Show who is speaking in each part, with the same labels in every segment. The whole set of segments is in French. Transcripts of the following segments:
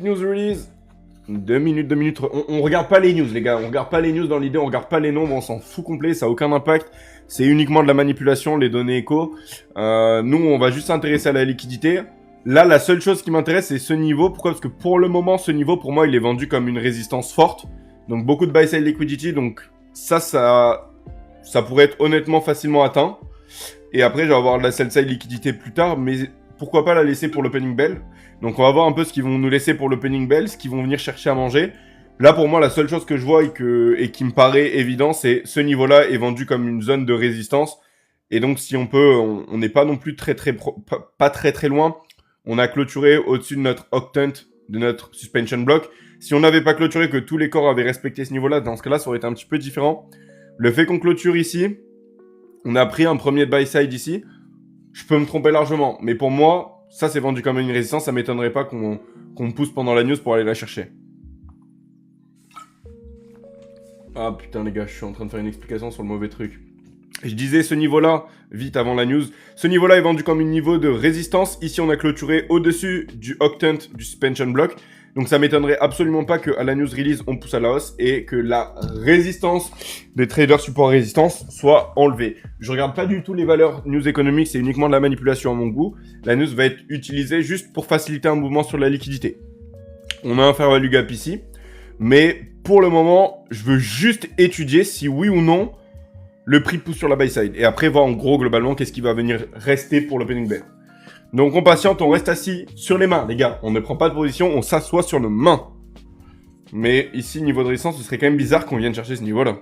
Speaker 1: news release. 2 minutes, 2 minutes. On regarde pas les news, les gars. On regarde pas les news dans l'idée, on regarde pas les nombres, on s'en fout complet, ça a aucun impact. C'est uniquement de la manipulation, les données écho. Nous, on va juste s'intéresser à la liquidité. Là, la seule chose qui m'intéresse, c'est ce niveau. Pourquoi? Parce que pour le moment, ce niveau, pour moi, il est vendu comme une résistance forte. Donc, beaucoup de buy-side liquidity. Donc, ça pourrait être honnêtement facilement atteint. Et après, je vais avoir de la sell-side liquidité plus tard. Mais pourquoi pas la laisser pour l'opening bell? Donc, on va voir un peu ce qu'ils vont nous laisser pour l'opening bell, ce qu'ils vont venir chercher à manger. Là, pour moi, la seule chose que je vois et qui me paraît évident, c'est ce niveau-là est vendu comme une zone de résistance. Et donc, si on peut, on n'est pas non plus pas très loin. On a clôturé au-dessus de notre octant, de notre suspension block. Si on n'avait pas clôturé, que tous les corps avaient respecté ce niveau-là, dans ce cas-là, ça aurait été un petit peu différent. Le fait qu'on clôture ici, on a pris un premier buy side ici. Je peux me tromper largement, mais pour moi, ça c'est vendu comme une résistance. Ça m'étonnerait pas qu'on pousse pendant la news pour aller la chercher. Ah putain les gars, je suis en train de faire une explication sur le mauvais truc. Je disais ce niveau-là, vite avant la news, ce niveau-là est vendu comme un niveau de résistance. Ici, on a clôturé au-dessus du octant du suspension block. Donc, ça m'étonnerait absolument pas qu'à la news release, on pousse à la hausse et que la résistance des traders support résistance soit enlevée. Je regarde pas du tout les valeurs news économiques, c'est uniquement de la manipulation à mon goût. La news va être utilisée juste pour faciliter un mouvement sur la liquidité. On a un fair value gap ici, mais pour le moment, je veux juste étudier si oui ou non le prix pousse sur la buy side. Et après, voir en gros, globalement, qu'est-ce qui va venir rester pour l'opening bell. Donc, on patiente, on reste assis sur les mains, les gars. On ne prend pas de position, on s'assoit sur nos mains. Mais ici, niveau de résistance, ce serait quand même bizarre qu'on vienne chercher ce niveau-là.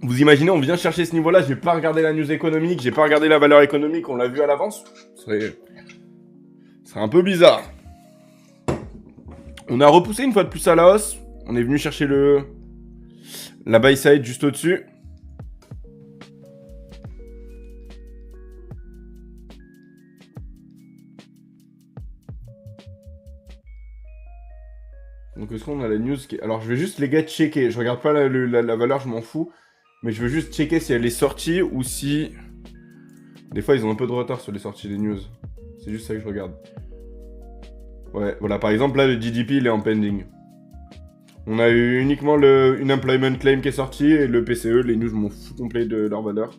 Speaker 1: Vous imaginez, on vient chercher ce niveau-là, j'ai pas regardé la news économique, j'ai pas regardé la valeur économique, on l'a vu à l'avance. Ce serait un peu bizarre. On a repoussé une fois de plus à la hausse. On est venu chercher la buy side juste au-dessus. Donc est-ce qu'on a la news qui est... Alors je vais juste les gars checker. Je regarde pas la valeur, je m'en fous. Mais je veux juste checker si elle est sortie ou si... Des fois ils ont un peu de retard sur les sorties des news. C'est juste ça que je regarde. Ouais, voilà, par exemple là le GDP il est en pending. On a eu uniquement une employment claim qui est sortie et le PCE, les news m'en fous complet de leur valeur.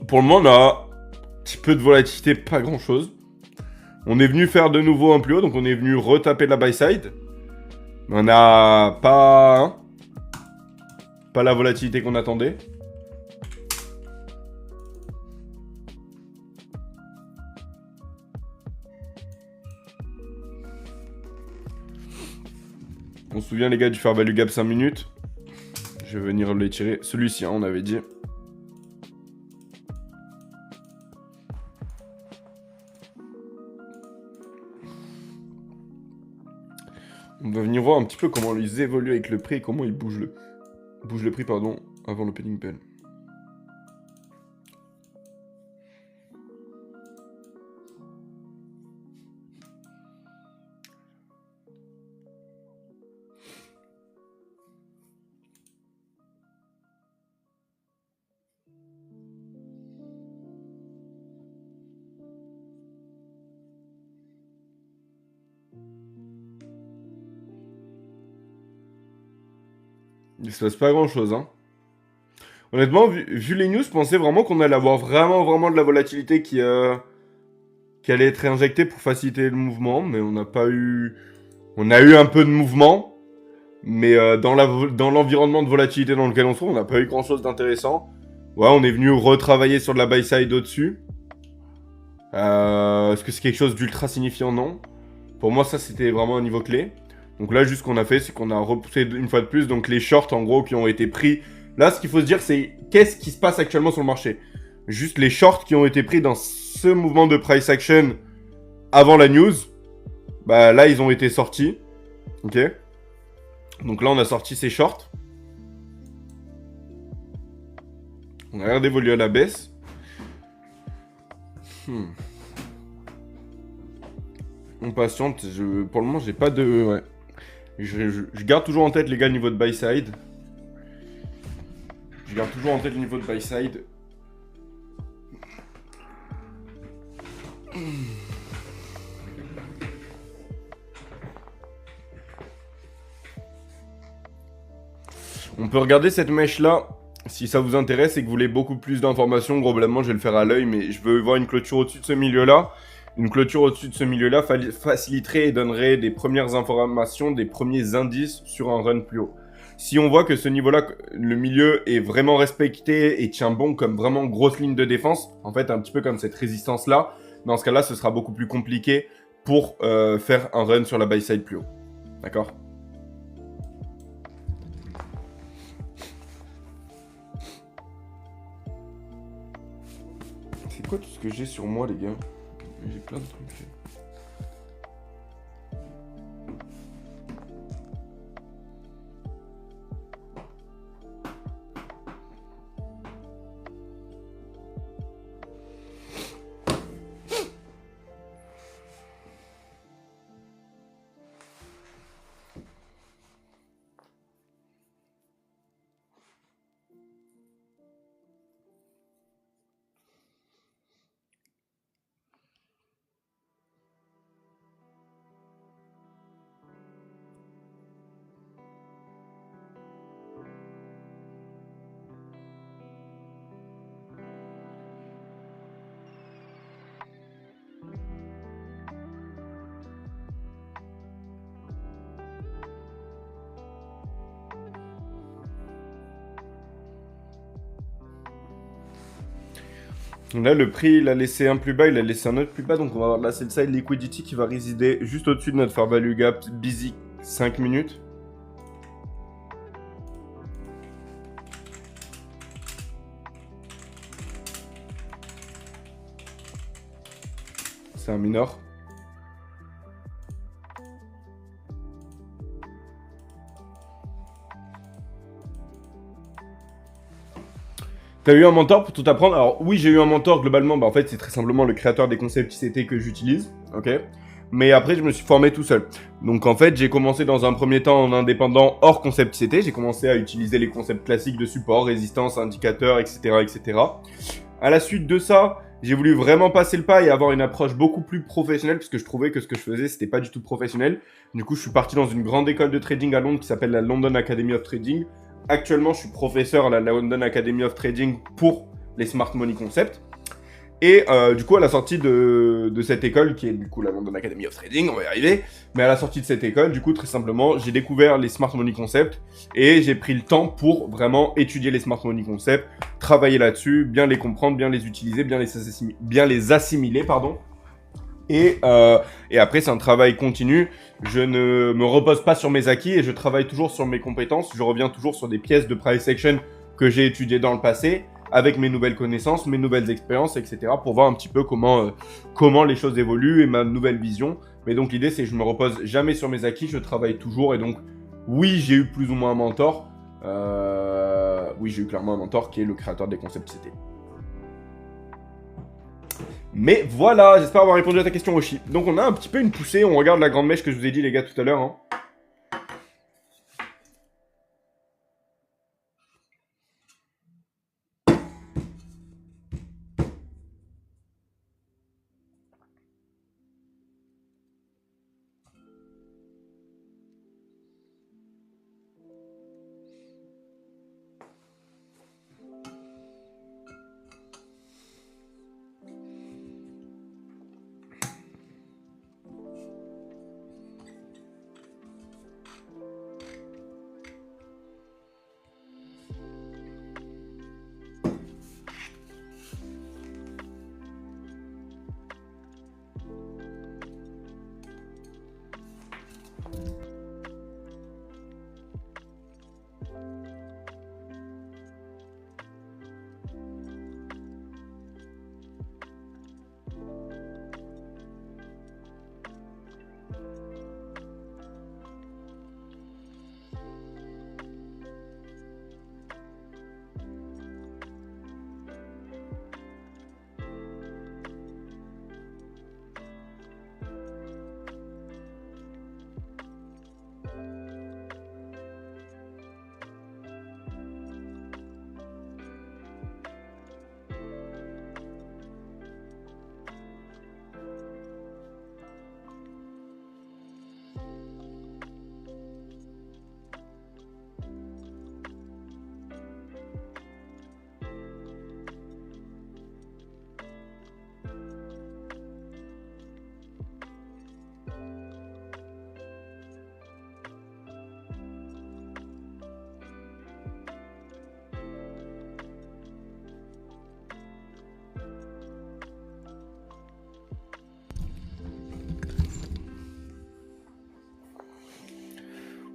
Speaker 1: Pour le moment, on a un petit peu de volatilité, pas grand chose. On est venu faire de nouveau un plus haut, donc on est venu retaper la buy side. Mais on n'a pas la volatilité qu'on attendait. On se souvient les gars du fair value gap 5 minutes. Je vais venir les tirer. Celui-ci, hein, on avait dit. On va venir voir un petit peu comment ils évoluent avec le prix et comment ils bougent le prix pardon, avant l'opening bell. Il se passe pas grand chose, hein. Honnêtement, vu les news, je pensais vraiment qu'on allait avoir vraiment de la volatilité qui allait être réinjectée pour faciliter le mouvement, mais on n'a pas eu... On a eu un peu de mouvement, mais dans l'environnement de volatilité dans lequel on se trouve, on n'a pas eu grand chose d'intéressant. Ouais, on est venu retravailler sur de la buy side au-dessus. Est-ce que c'est quelque chose d'ultra signifiant? Non. Pour moi, ça, c'était vraiment un niveau clé. Donc là, juste ce qu'on a fait, c'est qu'on a repoussé une fois de plus. Donc les shorts, en gros, qui ont été pris. Là, ce qu'il faut se dire, c'est qu'est-ce qui se passe actuellement sur le marché. Juste les shorts qui ont été pris dans ce mouvement de price action avant la news. Bah là, ils ont été sortis. Ok. Donc là, on a sorti ces shorts. On a l'air d'évoluer à la baisse. On patiente. Pour le moment, j'ai pas de... Ouais. Je garde toujours en tête, les gars, le niveau de buy side. Je garde toujours en tête le niveau de buy side. On peut regarder cette mèche-là, si ça vous intéresse et que vous voulez beaucoup plus d'informations. Globalement, je vais le faire à l'œil, mais je veux voir une clôture au-dessus de ce milieu-là. Une clôture au-dessus de ce milieu-là faciliterait et donnerait des premières informations, des premiers indices sur un run plus haut. Si on voit que ce niveau-là, le milieu est vraiment respecté et tient bon comme vraiment grosse ligne de défense, en fait un petit peu comme cette résistance-là, dans ce cas-là, ce sera beaucoup plus compliqué pour faire un run sur la buy side plus haut. D'accord ? C'est quoi tout ce que j'ai sur moi, les gars? J'ai plein de trucs. Là, le prix, il a laissé un plus bas, il a laissé un autre plus bas. Donc, on va avoir la sell side liquidity qui va résider juste au-dessus de notre fair value gap busy 5 minutes. C'est un minor. T'as eu un mentor pour tout apprendre? Alors oui, j'ai eu un mentor globalement, en fait c'est très simplement le créateur des concepts ICT que j'utilise, ok? Mais après je me suis formé tout seul. Donc en fait j'ai commencé dans un premier temps en indépendant hors concept ICT, j'ai commencé à utiliser les concepts classiques de support, résistance, indicateur, etc. etc. À la suite de ça, j'ai voulu vraiment passer le pas et avoir une approche beaucoup plus professionnelle puisque je trouvais que ce que je faisais c'était pas du tout professionnel. Du coup je suis parti dans une grande école de trading à Londres qui s'appelle la London Academy of Trading. Actuellement, je suis professeur à la London Academy of Trading pour les Smart Money Concepts. Et du coup, à la sortie de cette école, qui est du coup la London Academy of Trading, on va y arriver, mais à la sortie de cette école, du coup, très simplement, j'ai découvert les Smart Money Concepts et j'ai pris le temps pour vraiment étudier les Smart Money Concepts, travailler là-dessus, bien les comprendre, bien les utiliser, bien les assimiler, pardon. Et après, c'est un travail continu. Je ne me repose pas sur mes acquis et je travaille toujours sur mes compétences. Je reviens toujours sur des pièces de price action que j'ai étudiées dans le passé, avec mes nouvelles connaissances, mes nouvelles expériences, etc. pour voir un petit peu comment les choses évoluent et ma nouvelle vision. Mais donc l'idée, c'est que je me repose jamais sur mes acquis, je travaille toujours. Et donc, oui, j'ai eu plus ou moins un mentor. Oui, j'ai eu clairement un mentor qui est le créateur des concepts CT. Mais voilà, j'espère avoir répondu à ta question, Oshi. Donc on a un petit peu une poussée, on regarde la grande mèche que je vous ai dit les gars tout à l'heure. Hein.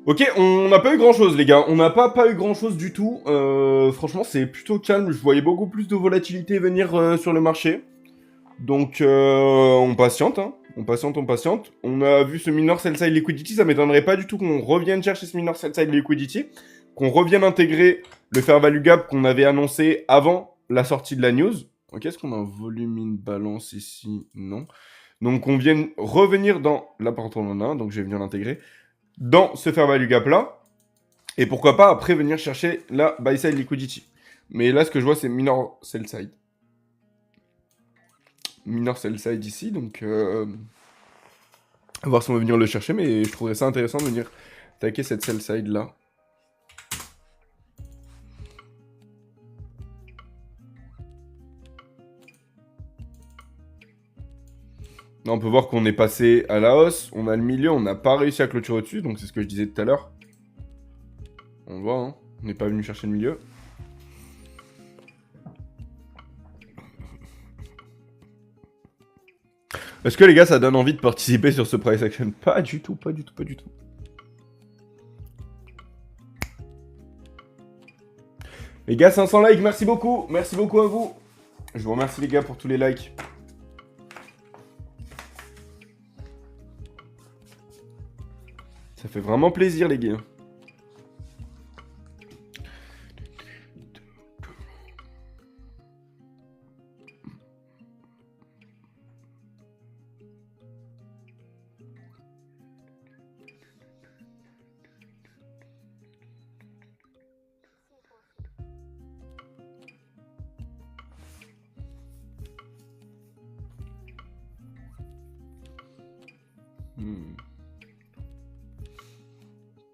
Speaker 1: Ok, on n'a pas eu grand-chose, les gars. On n'a pas eu grand-chose du tout. Franchement, c'est plutôt calme. Je voyais beaucoup plus de volatilité venir sur le marché. Donc, on patiente, hein. On patiente, on patiente. On a vu ce minor sell-side liquidity. Ça m'étonnerait pas du tout qu'on revienne chercher ce minor sell-side liquidity. Qu'on revienne intégrer le fair value gap qu'on avait annoncé avant la sortie de la news. Ok, est-ce qu'on a un volume in balance ici? Non. Donc, on vient revenir dans... Là, par contre, on en a un, donc je vais venir l'intégrer. Dans ce fair value gap là, et pourquoi pas après venir chercher la buy side liquidity. Mais là, ce que je vois, c'est minor sell side. Minor sell side ici, donc à voir si on va venir le chercher, mais je trouverais ça intéressant de venir attaquer cette sell side là. Là, on peut voir qu'on est passé à la hausse, on a le milieu, on n'a pas réussi à clôturer au-dessus, donc c'est ce que je disais tout à l'heure. On voit, hein, on n'est pas venu chercher le milieu. Est-ce que les gars, ça donne envie de participer sur ce price action? Pas du tout, pas du tout, pas du tout. Les gars, 500 likes, merci beaucoup à vous. Je vous remercie les gars pour tous les likes. Ça fait vraiment plaisir les gars.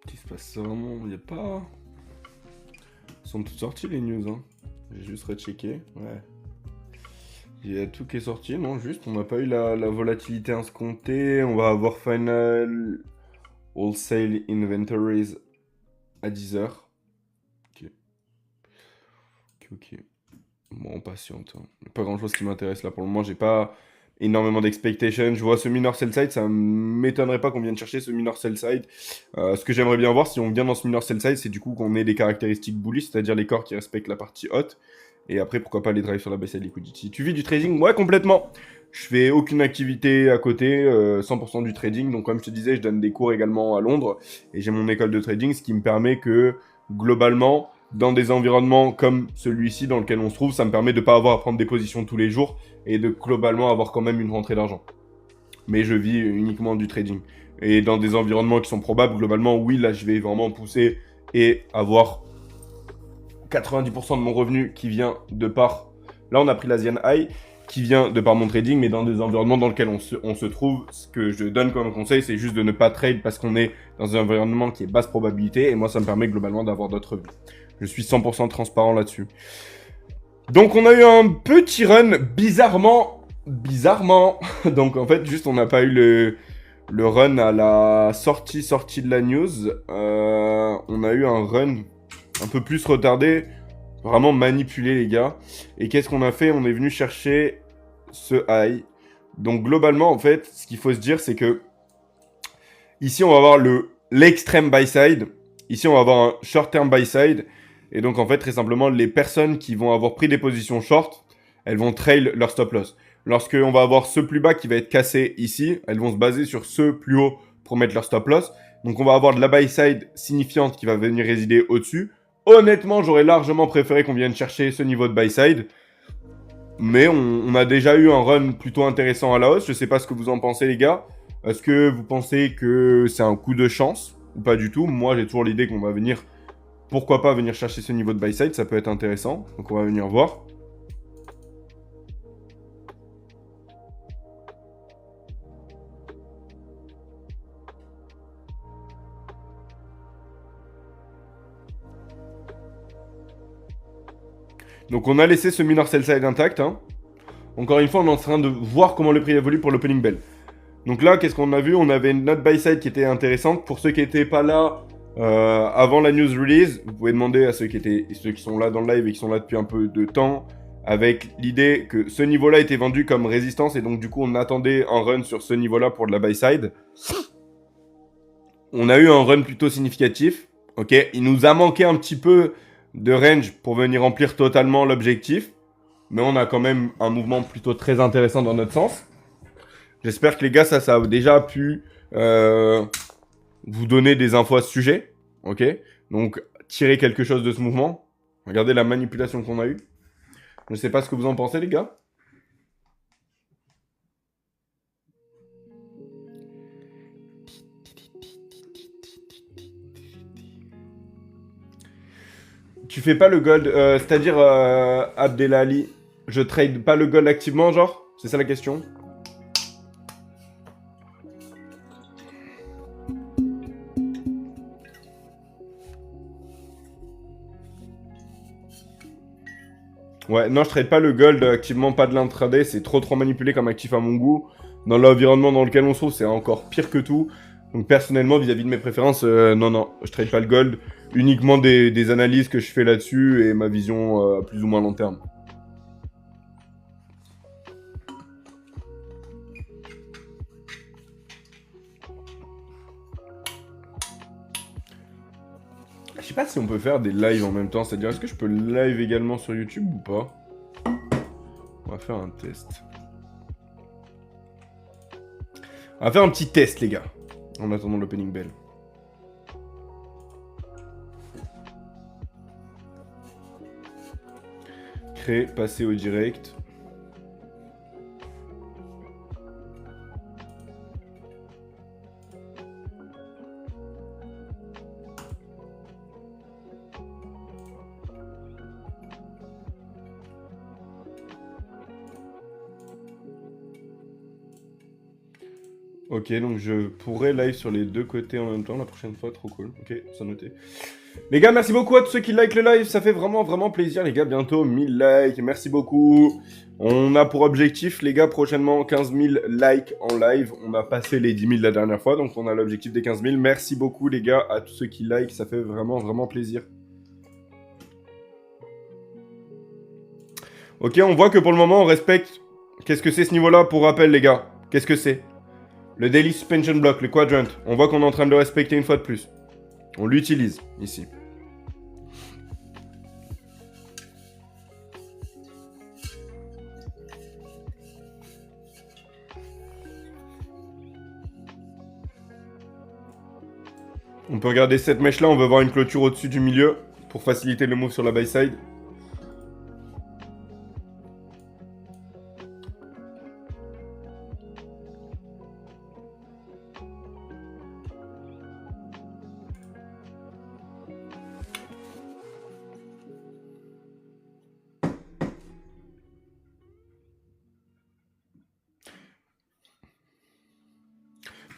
Speaker 1: Qu'est-ce qui se passe vraiment? Il n'y a pas... Ils sont toutes sorties les news, hein. J'ai juste rechecké, ouais. Il y a tout qui est sorti, non, juste, on n'a pas eu la volatilité escomptée. On va avoir final wholesale inventories à 10h. Ok. Ok. Bon, on patiente. Hein. Pas grand-chose qui m'intéresse là pour le moment. J'ai pas énormément d'expectations. Je vois ce minor sell side, ça m'étonnerait pas qu'on vienne chercher ce minor sell side. Ce que j'aimerais bien voir, si on vient dans ce minor sell side, c'est du coup qu'on ait des caractéristiques bullish, c'est-à-dire les corps qui respectent la partie haute. Et après, pourquoi pas les drives sur la buy side liquidity. Tu vis du trading? Ouais, complètement. Je fais aucune activité à côté, 100% du trading. Donc, comme je te disais, je donne des cours également à Londres. Et j'ai mon école de trading, ce qui me permet que, globalement, dans des environnements comme celui-ci dans lequel on se trouve, ça me permet de ne pas avoir à prendre des positions tous les jours et de globalement avoir quand même une rentrée d'argent. Mais je vis uniquement du trading. Et dans des environnements qui sont probables, globalement, oui, là, je vais vraiment pousser et avoir 90% de mon revenu qui vient de par... Là, on a pris l'Asian High, qui vient de par mon trading, mais dans des environnements dans lesquels on se trouve, ce que je donne comme conseil, c'est juste de ne pas trade parce qu'on est dans un environnement qui est basse probabilité, et moi, ça me permet globalement d'avoir d'autres revenus. Je suis 100% transparent là-dessus. Donc, on a eu un petit run, bizarrement. Donc, en fait, juste, on n'a pas eu le run à la sortie de la news. On a eu un run un peu plus retardé, vraiment manipulé, les gars. Et qu'est-ce qu'on a fait? On est venu chercher ce high. Donc, globalement, en fait, ce qu'il faut se dire, c'est que ici, on va avoir l'extrême buy side. Ici, on va avoir un short term buy side. Et donc, en fait, très simplement, les personnes qui vont avoir pris des positions short, elles vont trail leur stop loss. Lorsqu'on va avoir ce plus bas qui va être cassé ici, elles vont se baser sur ce plus haut pour mettre leur stop loss. Donc, on va avoir de la buy side signifiante qui va venir résider au-dessus. Honnêtement, j'aurais largement préféré qu'on vienne chercher ce niveau de buy side. Mais on a déjà eu un run plutôt intéressant à la hausse. Je sais pas ce que vous en pensez, les gars. Est-ce que vous pensez que c'est un coup de chance ou pas du tout? Moi, j'ai toujours l'idée qu'on va venir... Pourquoi pas venir chercher ce niveau de buy side, ça peut être intéressant. Donc on va venir voir. Donc on a laissé ce minor sell side intact. Hein. Encore une fois, on est en train de voir comment le prix évolue pour l'opening bell. Donc là, qu'est-ce qu'on a vu? On avait une note buy side qui était intéressante. Pour ceux qui n'étaient pas là avant la news release, vous pouvez demander à ceux qui sont là dans le live et qui sont là depuis un peu de temps, avec l'idée que ce niveau-là était vendu comme résistance et donc du coup on attendait un run sur ce niveau-là pour de la buy side. on a eu un run plutôt significatif. Ok, il nous a manqué un petit peu de range pour venir remplir totalement l'objectif. Mais on a quand même un mouvement plutôt très intéressant dans notre sens. J'espère que les gars, ça a déjà pu vous donner des infos à ce sujet. Ok, donc tirer quelque chose de ce mouvement. Regardez la manipulation qu'on a eue. Je ne sais pas ce que vous en pensez, les gars. Tu fais pas le gold, c'est-à-dire Abdelali, je trade pas le gold activement, genre? C'est ça la question? Ouais, non, je trade pas le gold activement, pas de l'intraday, c'est trop manipulé comme actif à mon goût. Dans l'environnement dans lequel on se trouve, c'est encore pire que tout. Donc personnellement, vis-à-vis de mes préférences, non, je trade pas le gold. Uniquement des analyses que je fais là-dessus et ma vision plus ou moins long terme. Je sais pas si on peut faire des lives en même temps, c'est-à-dire est-ce que je peux live également sur YouTube ou pas? On va faire un test. On va faire un petit test, les gars, en attendant l'opening bell. Créer, passer au direct. Ok, donc je pourrais live sur les deux côtés en même temps la prochaine fois, trop cool. Ok, ça noté. Les gars, merci beaucoup à tous ceux qui like le live, ça fait vraiment plaisir les gars, bientôt 1000 likes, merci beaucoup. On a pour objectif les gars prochainement 15 000 likes en live, on a passé les 10 000 la dernière fois, donc on a l'objectif des 15 000. Merci beaucoup les gars à tous ceux qui like, ça fait vraiment plaisir. Ok, on voit que pour le moment on respecte. Qu'est-ce que c'est ce niveau-là pour rappel les gars? Qu'est-ce que c'est? Le Daily Suspension Block, le Quadrant. On voit qu'on est en train de le respecter une fois de plus. On l'utilise, ici. On peut regarder cette mèche-là, on veut voir une clôture au-dessus du milieu pour faciliter le move sur la buy side.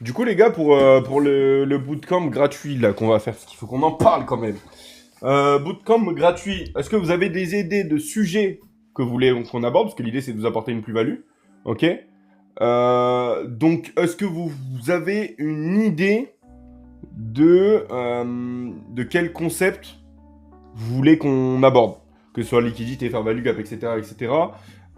Speaker 1: Du coup, les gars, pour le bootcamp gratuit là qu'on va faire, parce qu'il faut qu'on en parle quand même. Bootcamp gratuit, est-ce que vous avez des idées de sujets que vous voulez qu'on aborde? Parce que l'idée, c'est de vous apporter une plus-value. Ok. Donc, est-ce que vous avez une idée de quel concept vous voulez qu'on aborde? Que ce soit liquidité, fair value gap, etc. etc.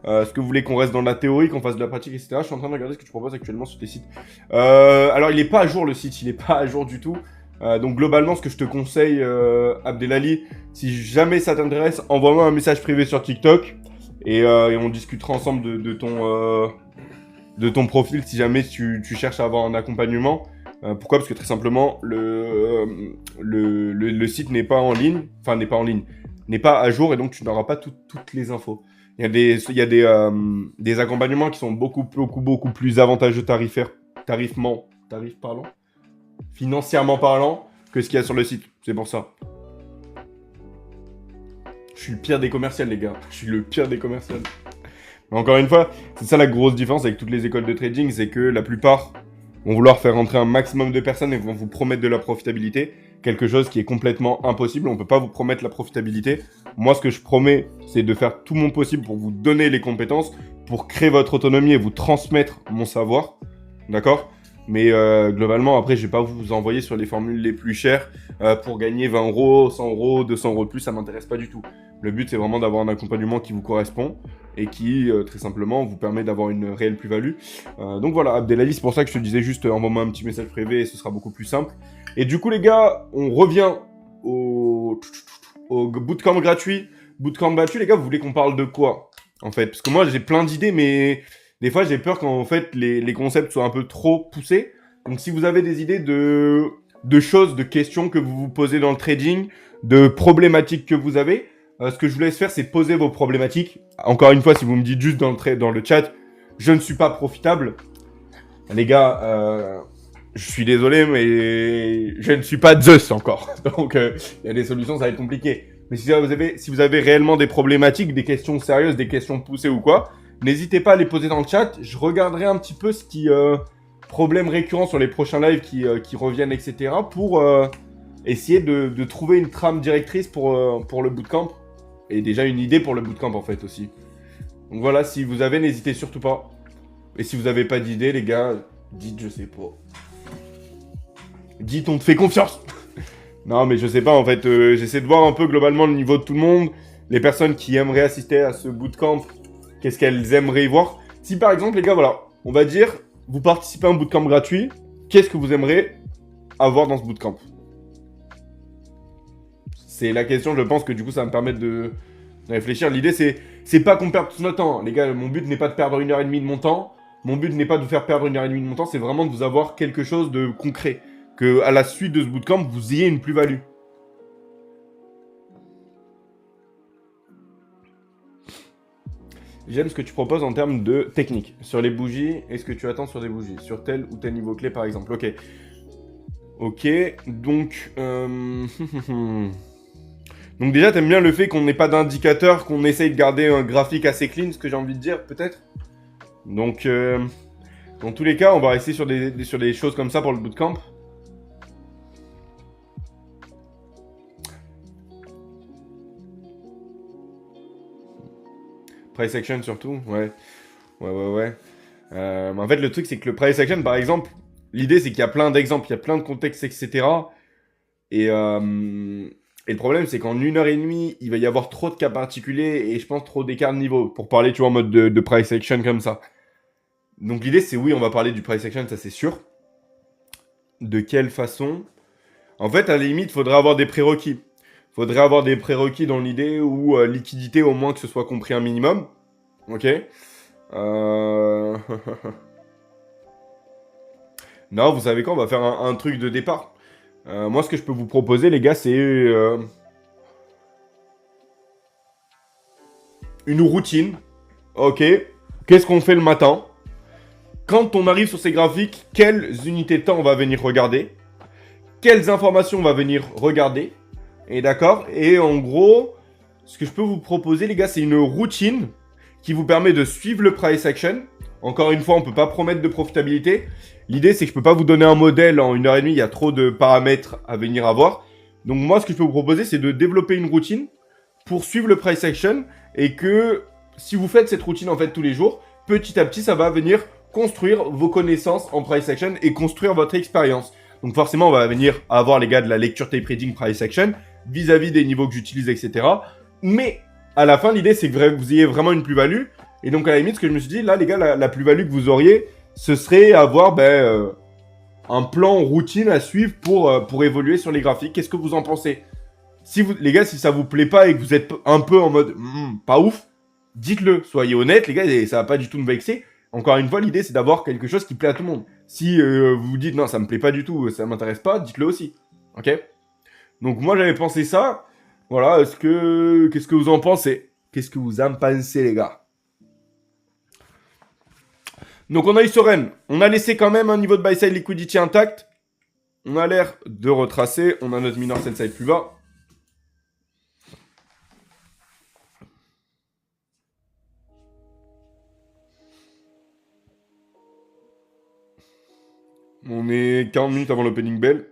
Speaker 1: Est-ce que vous voulez qu'on reste dans la théorie, qu'on fasse de la pratique, etc. Je suis en train de regarder ce que tu proposes actuellement sur tes sites. Alors, il n'est pas à jour le site, il n'est pas à jour du tout. Donc, globalement, ce que je te conseille, Abdelali, si jamais ça t'intéresse, envoie-moi un message privé sur TikTok et on discutera ensemble de ton profil si jamais tu cherches à avoir un accompagnement. Pourquoi? Parce que très simplement, le site n'est pas en ligne, enfin n'est pas à jour et donc tu n'auras pas toutes les infos. Il y a des accompagnements qui sont beaucoup plus avantageux financièrement parlant, que ce qu'il y a sur le site. C'est pour ça. Je suis le pire des commerciaux, les gars. Je suis le pire des commerciaux. Mais encore une fois, c'est ça la grosse différence avec toutes les écoles de trading, c'est que la plupart vont vouloir faire rentrer un maximum de personnes et vont vous promettre de la profitabilité. Quelque chose qui est complètement impossible. On ne peut pas vous promettre la profitabilité. Moi, ce que je promets, c'est de faire tout mon possible pour vous donner les compétences, pour créer votre autonomie et vous transmettre mon savoir. D'accord? Mais globalement, après, je ne vais pas vous envoyer sur les formules les plus chères pour gagner 20 euros, 100 euros, 200 euros de plus. Ça ne m'intéresse pas du tout. Le but, c'est vraiment d'avoir un accompagnement qui vous correspond et qui, très simplement, vous permet d'avoir une réelle plus-value. Donc voilà, Abdelali, c'est pour ça que je te disais juste envoie-moi un petit message privé et ce sera beaucoup plus simple. Et du coup, les gars, on revient au bootcamp gratuit. Bootcamp gratuit, les gars, vous voulez qu'on parle de quoi, en fait? Parce que moi, j'ai plein d'idées, mais des fois, j'ai peur qu'en fait, les concepts soient un peu trop poussés. Donc, si vous avez des idées de choses, de questions que vous vous posez dans le trading, de problématiques que vous avez, ce que je vous laisse faire, c'est poser vos problématiques. Encore une fois, si vous me dites juste dans le chat, je ne suis pas profitable, les gars, je suis désolé, mais je ne suis pas Zeus encore. Donc, il y a des solutions, ça va être compliqué. Mais si vous avez réellement des problématiques, des questions sérieuses, des questions poussées ou quoi, n'hésitez pas à les poser dans le chat. Je regarderai un petit peu ce qui... problèmes récurrents sur les prochains lives qui reviennent, etc. pour essayer de trouver une trame directrice pour le bootcamp. Et déjà une idée pour le bootcamp, en fait, aussi. Donc voilà, si vous avez, n'hésitez surtout pas. Et si vous n'avez pas d'idée, les gars, dites je sais pas. Dites on te fait confiance. Non, mais je sais pas, en fait, j'essaie de voir un peu globalement le niveau de tout le monde. Les personnes qui aimeraient assister à ce bootcamp, qu'est-ce qu'elles aimeraient y voir. Si par exemple, les gars, voilà, on va dire, vous participez à un bootcamp gratuit, qu'est-ce que vous aimeriez avoir dans ce bootcamp? C'est la question, je pense que du coup, ça va me permettre de réfléchir. L'idée, c'est pas qu'on perde tout notre temps. Les gars, mon but n'est pas de perdre 1h30 de mon temps. Mon but n'est pas de vous faire perdre 1h30 de mon temps, c'est vraiment de vous avoir quelque chose de concret. Que à la suite de ce bootcamp, vous ayez une plus-value. J'aime ce que tu proposes en termes de technique. Sur les bougies, est-ce que tu attends sur des bougies? Sur tel ou tel niveau clé, par exemple. Ok. Ok, donc... donc déjà, t'aimes bien le fait qu'on n'ait pas d'indicateur, qu'on essaye de garder un graphique assez clean, ce que j'ai envie de dire, peut-être. Donc, dans tous les cas, on va rester sur des choses comme ça pour le bootcamp. Price action surtout, ouais. Ouais. Mais en fait, le truc, c'est que le price action, par exemple, l'idée, c'est qu'il y a plein d'exemples, il y a plein de contextes, etc. Et le problème, c'est qu'en 1h30, il va y avoir trop de cas particuliers et je pense trop d'écart de niveau pour parler, tu vois, en mode de price action comme ça. Donc l'idée, c'est oui, on va parler du price action, ça c'est sûr. De quelle façon? En fait, à la limite, il faudrait avoir des prérequis. Faudrait avoir des prérequis dans l'idée où liquidité, au moins que ce soit compris un minimum. Ok. Non, vous savez quoi, on va faire un truc de départ. Moi, ce que je peux vous proposer, les gars, c'est une routine. Ok. Qu'est-ce qu'on fait le matin? Quand on arrive sur ces graphiques, quelles unités de temps on va venir regarder? Quelles informations on va venir regarder? Et d'accord? Et en gros, ce que je peux vous proposer, les gars, c'est une routine qui vous permet de suivre le price action. Encore une fois, on ne peut pas promettre de profitabilité. L'idée, c'est que je ne peux pas vous donner un modèle en 1h30. Il y a trop de paramètres à venir avoir. Donc moi, ce que je peux vous proposer, c'est de développer une routine pour suivre le price action. Et que si vous faites cette routine en fait tous les jours, petit à petit, ça va venir construire vos connaissances en price action et construire votre expérience. Donc forcément, on va venir avoir, les gars, de la lecture tape reading price action vis-à-vis des niveaux que j'utilise, etc. Mais à la fin, l'idée, c'est que vous ayez vraiment une plus-value. Et donc, à la limite, ce que je me suis dit, là, les gars, la plus-value que vous auriez, ce serait avoir un plan routine à suivre pour évoluer sur les graphiques. Qu'est-ce que vous en pensez? Si vous, les gars, si ça vous plaît pas et que vous êtes un peu en mode pas ouf, dites-le. Soyez honnête, les gars, et ça va pas du tout me vexer. Encore une fois, l'idée, c'est d'avoir quelque chose qui plaît à tout le monde. Si vous vous dites non, ça me plaît pas du tout, ça m'intéresse pas, dites-le aussi. Ok? Donc moi, j'avais pensé ça. Voilà, qu'est-ce que vous en pensez? Qu'est-ce que vous en pensez, les gars? Donc on a eu Soren. On a laissé quand même un niveau de buy side liquidity intact. On a l'air de retracer. On a notre minor sell side plus bas. On est 40 minutes avant l'opening bell.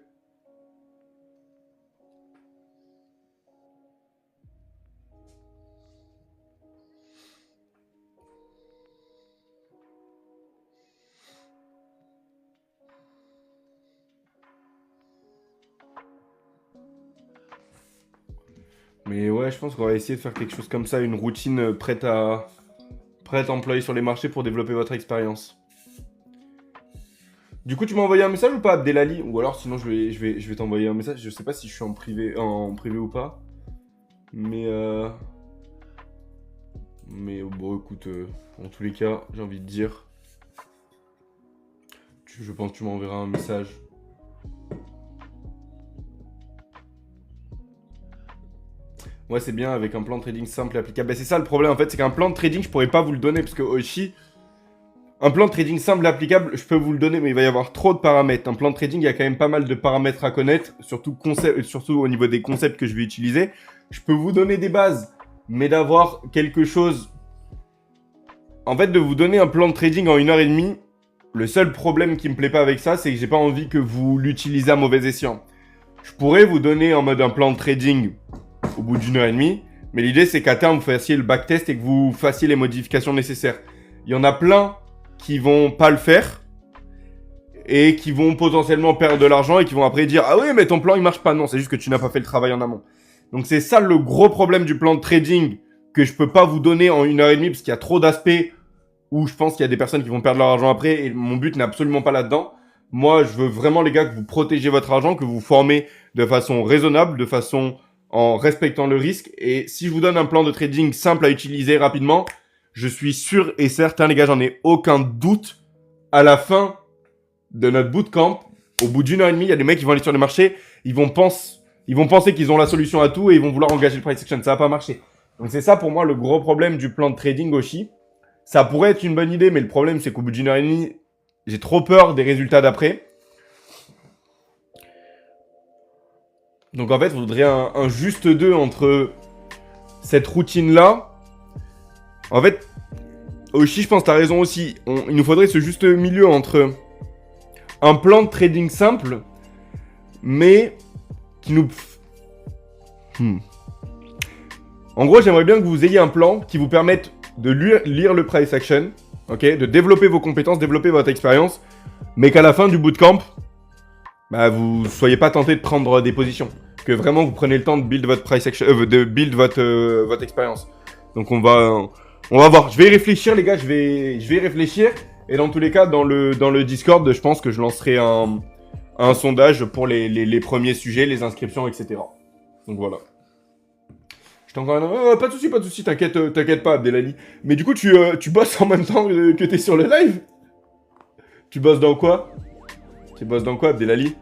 Speaker 1: Mais ouais, je pense qu'on va essayer de faire quelque chose comme ça, une routine prête à employer sur les marchés pour développer votre expérience. Du coup, tu m'as envoyé un message ou pas, Abdelali? Ou alors, sinon, je vais t'envoyer un message. Je sais pas si je suis en privé ou pas. Mais bon, écoute, en tous les cas, j'ai envie de dire, je pense que tu m'enverras un message. Ouais, c'est bien avec un plan de trading simple et applicable. Bah, c'est ça le problème en fait, c'est qu'un plan de trading, je pourrais pas vous le donner parce que Oshi, un plan de trading simple et applicable, je peux vous le donner, mais il va y avoir trop de paramètres. Un plan de trading, il y a quand même pas mal de paramètres à connaître, surtout au niveau des concepts que je vais utiliser. Je peux vous donner des bases, mais d'avoir quelque chose. En fait, de vous donner un plan de trading en 1 heure et demie, le seul problème qui me plaît pas avec ça, c'est que j'ai pas envie que vous l'utilisez à mauvais escient. Je pourrais vous donner en mode un plan de trading au bout d'1 heure et demie, mais l'idée c'est qu'à terme vous fassiez le backtest et que vous fassiez les modifications nécessaires. Il y en a plein qui vont pas le faire et qui vont potentiellement perdre de l'argent et qui vont après dire ah oui mais ton plan il marche pas. Non, c'est juste que tu n'as pas fait le travail en amont. Donc c'est ça le gros problème du plan de trading que je peux pas vous donner en 1 heure et demie parce qu'il y a trop d'aspects où je pense qu'il y a des personnes qui vont perdre leur argent après et mon but n'est absolument pas là-dedans. Moi, je veux vraiment, les gars, que vous protégez votre argent, que vous formez de façon raisonnable, de façon en respectant le risque. Et si je vous donne un plan de trading simple à utiliser rapidement, je suis sûr et certain, les gars, j'en ai aucun doute, à la fin de notre bootcamp, au bout d'1 heure et demie, il y a des mecs qui vont aller sur le marché, ils vont penser qu'ils ont la solution à tout et ils vont vouloir engager le price action. Ça va pas marcher. Donc c'est ça pour moi le gros problème du plan de trading Oshi. Ça pourrait être une bonne idée, mais le problème c'est qu'au bout d'1 heure et demie, j'ai trop peur des résultats d'après. Donc en fait, il faudrait un juste 2 entre cette routine-là. En fait, Oshi, je pense que tu as raison aussi. Il nous faudrait ce juste milieu entre un plan de trading simple, mais qui nous... En gros, j'aimerais bien que vous ayez un plan qui vous permette de lire le price action, ok, de développer vos compétences, développer votre expérience, mais qu'à la fin du bootcamp, bah, vous soyez pas tenté de prendre des positions. Que vraiment vous prenez le temps de build votre price action, de build votre expérience. Donc on va voir. Je vais y réfléchir les gars, je vais y réfléchir. Et dans tous les cas, dans le Discord, je pense que je lancerai un sondage pour les premiers sujets, les inscriptions, etc. Donc voilà. Je t'envoie pas de soucis, t'inquiète pas, Abdelali. Mais du coup, tu bosses en même temps que t'es sur le live? Tu bosses dans quoi? Tu bosses dans quoi, Abdelali?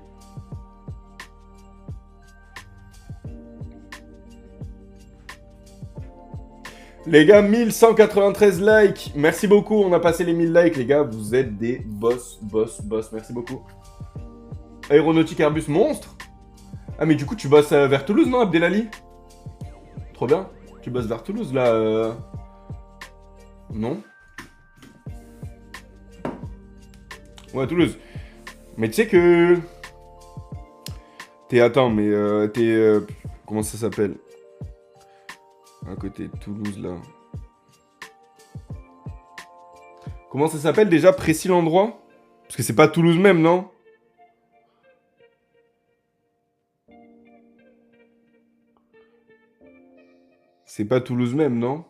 Speaker 1: Les gars, 1193 likes. Merci beaucoup, on a passé les 1000 likes, les gars. Vous êtes des boss. Merci beaucoup. Aéronautique Airbus monstre. Ah, mais du coup, tu bosses vers Toulouse, non, Abdelali? Trop bien. Tu bosses vers Toulouse, là. Non? Ouais, Toulouse. Mais tu sais que... Attends, mais t'es... comment ça s'appelle? À côté de Toulouse, là. Comment ça s'appelle déjà? Précis l'endroit? Parce que c'est pas Toulouse même, non? C'est pas Toulouse même, non?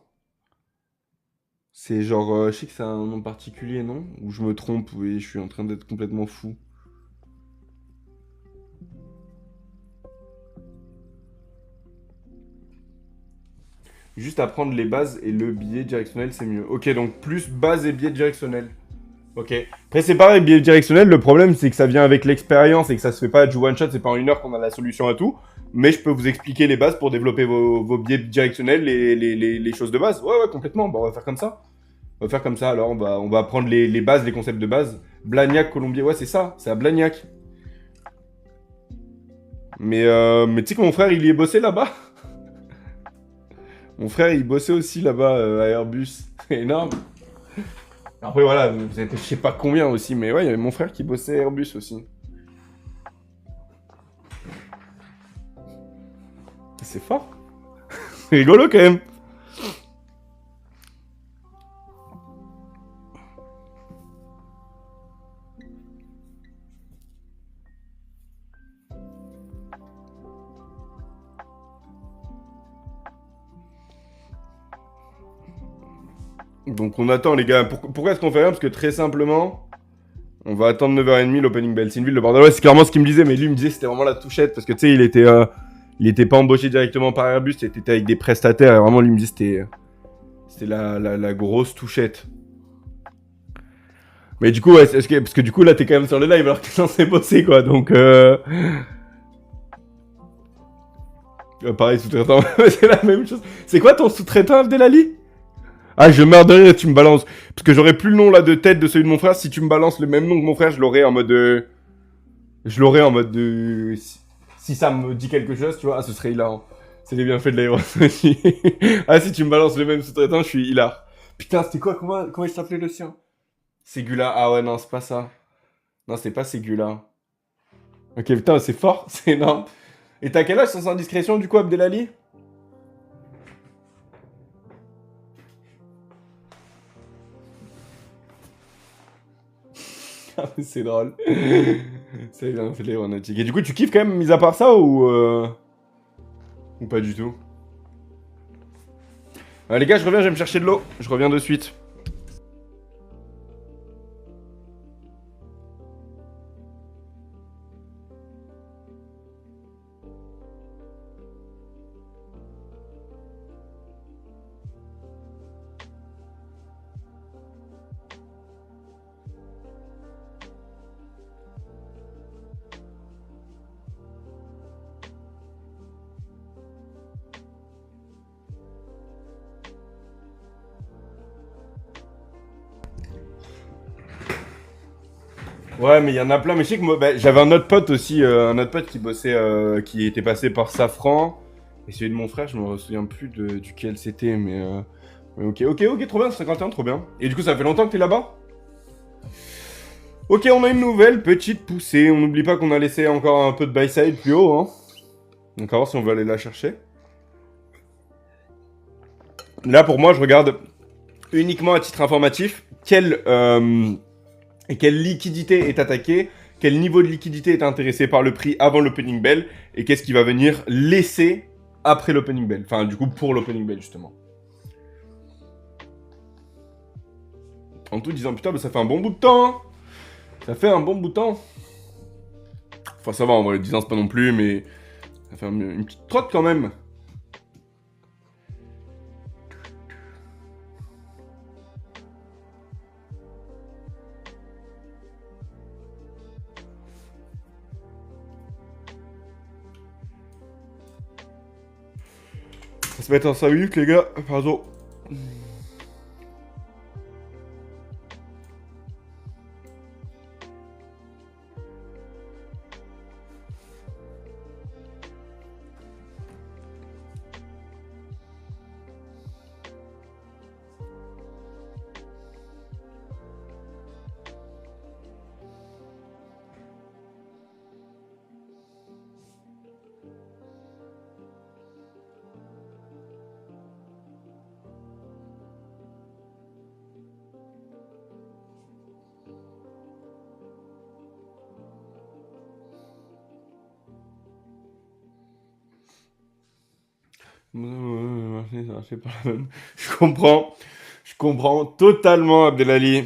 Speaker 1: C'est genre... je sais que c'est un nom particulier, non? Ou je me trompe, oui, je suis en train d'être complètement fou. Juste apprendre les bases et le billet directionnel, c'est mieux. Ok, donc plus base et billet directionnel. Ok. Après, c'est pareil, billet directionnel, le problème, c'est que ça vient avec l'expérience et que ça se fait pas du one shot, c'est pas en 1 heure qu'on a la solution à tout. Mais je peux vous expliquer les bases pour développer vos billets directionnels, les choses de base. Ouais, complètement. Bah, on va faire comme ça. On va faire comme ça, alors on va apprendre les bases, les concepts de base. Blagnac, Colombier, ouais, c'est ça, c'est à Blagnac. Mais tu sais que mon frère, il y est bossé là-bas. Mon frère, il bossait aussi là-bas à Airbus. C'est énorme. Après, voilà, vous êtes je sais pas combien aussi, mais ouais, il y avait mon frère qui bossait à Airbus aussi. C'est fort. C'est rigolo quand même. Donc on attend les gars. Pourquoi est-ce qu'on fait rien? Parce que très simplement, on va attendre 9h30 l'opening bell. C'est une ville de bordel. Ouais, c'est clairement ce qu'il me disait, mais lui il me disait que c'était vraiment la touchette. Parce que tu sais, il était pas embauché directement par Airbus, il était avec des prestataires. Et vraiment, lui il me disait que c'était la grosse touchette. Mais du coup, ouais, parce que du coup là t'es quand même sur le live alors que t'es censé bosser quoi. Donc pareil, sous-traitant, c'est la même chose. C'est quoi ton sous-traitant, Abdelali? Ah, je meurs de rire et tu me balances. Parce que j'aurais plus le nom là de tête de celui de mon frère. Si tu me balances le même nom que mon frère, je l'aurais en mode. Je l'aurais en mode de. Si ça me dit quelque chose, tu vois, ah, ce serait hilarant. C'est les bienfaits de l'aérosonie. Ah, si tu me balances le même sous-traitant, je suis hilar. Putain, c'était quoi? Comment il s'appelait le sien? Ségula. Ah ouais, non, c'est pas ça. Non, c'est pas Ségula. Ok, putain, c'est fort, c'est énorme. Et t'as quel âge sans indiscrétion du coup, Abdelali? Ah, mais c'est drôle. C'est bien fait l'aéronautique. Et du coup, tu kiffes quand même, mis à part ça, ou pas du tout? Les gars, je reviens, je vais me chercher de l'eau. Je reviens de suite. Ouais, mais il y en a plein. Mais je sais que moi, bah, j'avais un autre pote aussi, un autre pote qui bossait, qui était passé par Safran. Et celui de mon frère, je me souviens plus duquel c'était, mais ok, trop bien, 51, trop bien. Et du coup, ça fait longtemps que t'es là-bas? Ok, on a une nouvelle petite poussée. On n'oublie pas qu'on a laissé encore un peu de by-side plus haut, hein. Donc, à voir si on veut aller la chercher. Là, pour moi, je regarde uniquement à titre informatif quelle liquidité est attaquée, quel niveau de liquidité est intéressé par le prix avant l'opening bell, et qu'est-ce qui va venir laisser après l'opening bell. Enfin, du coup, pour l'opening bell, justement. En tout disant, putain, bah, ça fait un bon bout de temps, hein. Ça fait un bon bout de temps. Enfin, ça va, en vrai, 10 ans, c'est pas non plus, mais ça fait une petite trotte quand même. Ça se met en 5 minutes, les gars. Pardon. C'est pas la même. Je comprends. Je comprends totalement, Abdelali.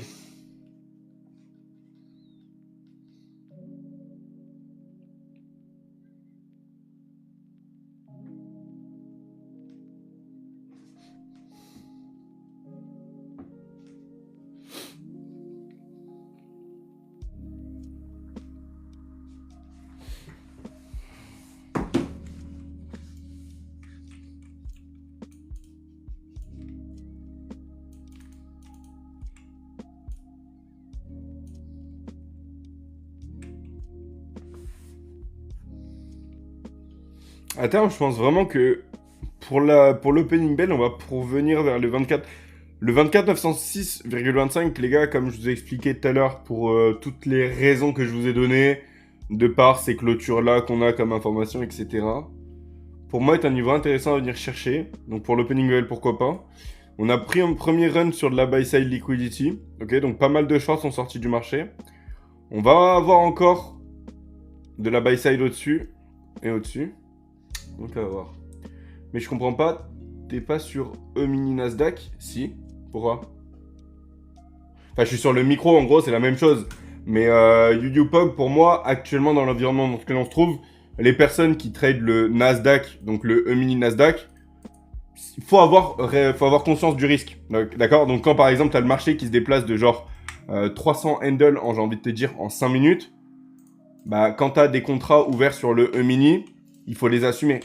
Speaker 1: À terme, je pense vraiment que pour l'opening bell, on va revenir vers le 24. Le 24 906,25, les gars, comme je vous ai expliqué tout à l'heure, pour toutes les raisons que je vous ai données, de par ces clôtures-là qu'on a comme information, etc. Pour moi, est un niveau intéressant à venir chercher. Donc pour l'opening bell, pourquoi pas. On a pris un premier run sur de la buy-side liquidity. Ok, donc pas mal de shorts sont sortis du marché. On va avoir encore de la buy-side au-dessus et au-dessus. Donc à voir. Mais je comprends pas, t'es pas sur E-mini Nasdaq? Si. Pourquoi? Enfin, je suis sur le micro, en gros, c'est la même chose. Mais UUPOG, pour moi, actuellement, dans l'environnement dans lequel on se trouve, les personnes qui tradent le Nasdaq, donc le E-mini Nasdaq, faut avoir conscience du risque. D'accord? Donc, quand par exemple, tu as le marché qui se déplace de genre 300 handles, j'ai envie de te dire, en 5 minutes, bah, quand tu as des contrats ouverts sur le E-mini, il faut les assumer.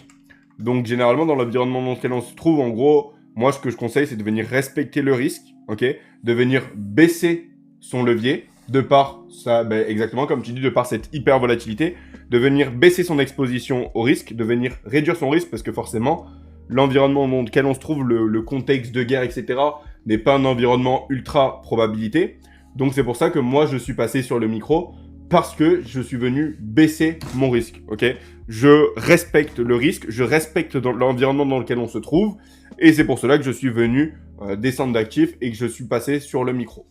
Speaker 1: Donc, généralement, dans l'environnement dans lequel on se trouve, en gros, moi, ce que je conseille, c'est de venir respecter le risque, ok? De venir baisser son levier, de par ça, ben, exactement comme tu dis, de par cette hyper volatilité, de venir baisser son exposition au risque, de venir réduire son risque, parce que forcément, l'environnement dans lequel on se trouve, le contexte de guerre, etc., n'est pas un environnement ultra probabilité. Donc, c'est pour ça que moi, je suis passé sur le micro, parce que je suis venu baisser mon risque, ok? Je respecte le risque, je respecte l'environnement dans lequel on se trouve, et c'est pour cela que je suis venu descendre d'actifs et que je suis passé sur le micro.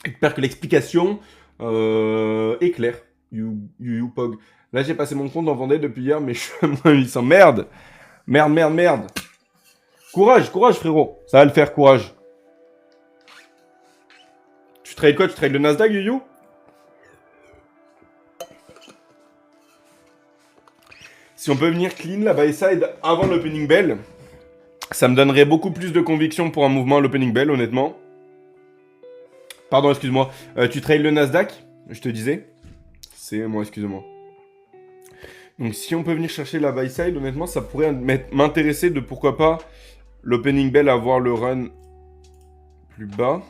Speaker 1: J'espère que l'explication est claire. YouPog. Là, j'ai passé mon compte en Vendée depuis hier, mais je suis à moins 800. Merde. Merde. Courage, frérot. Ça va le faire, courage. Tu trades quoi? Tu trades le Nasdaq, Yu? Si on peut venir clean la buy side avant l'opening bell, ça me donnerait beaucoup plus de conviction pour un mouvement à l'opening bell, honnêtement. Pardon, excuse-moi. Tu trades le Nasdaq, je te disais. C'est moi, excuse-moi. Donc si on peut venir chercher la buy side, honnêtement, ça pourrait m'intéresser de pourquoi pas l'opening bell avoir le run plus bas.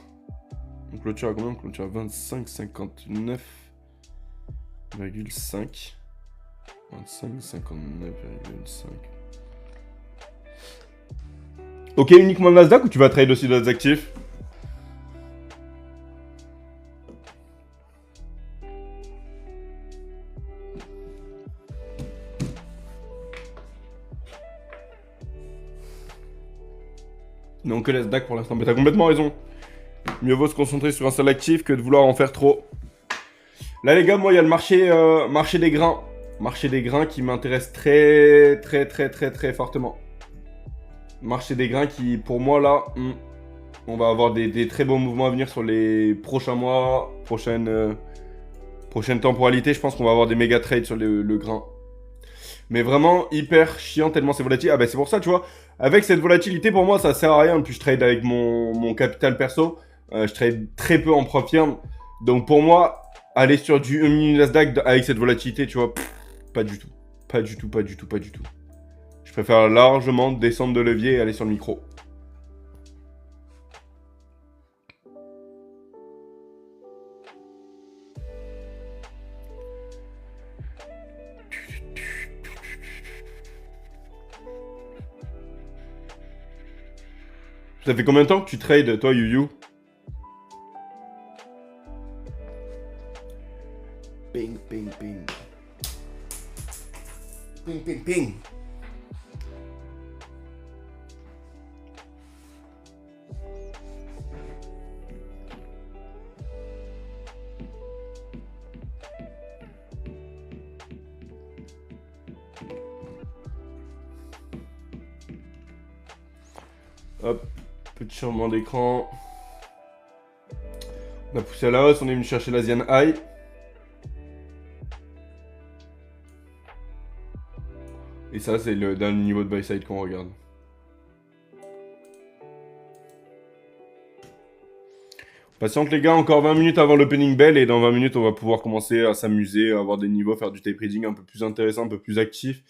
Speaker 1: On clôture à combien? On clôture à 25,59,5. 25,59,5. Ok, uniquement le Nasdaq ou tu vas trade aussi d'autres actifs? Non, que Nasdaq pour l'instant. Mais t'as complètement raison. Mieux vaut se concentrer sur un seul actif que de vouloir en faire trop. Là, les gars, moi, il y a le marché des grains. Marché des grains qui m'intéresse très fortement. Marché des grains qui, pour moi, là, on va avoir des très beaux mouvements à venir sur les prochains mois, prochaine temporalité. Je pense qu'on va avoir des méga trades sur le grain. Mais vraiment hyper chiant tellement c'est volatile. Ah bah c'est pour ça, tu vois. Avec cette volatilité, pour moi, ça sert à rien. Puis je trade avec mon capital perso. Je trade très peu en prop firme. Donc pour moi, aller sur du mini Nasdaq avec cette volatilité, tu vois, pas du tout. Pas du tout. Je préfère largement descendre de levier et aller sur le micro. Ça fait combien de temps que tu trades, toi, Yu? Ping. Ping. Hop, petit changement d'écran. On a poussé à la hausse, on est venu chercher l'Asian High. Et ça, c'est le dernier niveau de buy side qu'on regarde. Patiente les gars, encore 20 minutes avant l'opening bell et dans 20 minutes, on va pouvoir commencer à s'amuser, à avoir des niveaux, faire du tape reading un peu plus intéressant, un peu plus actif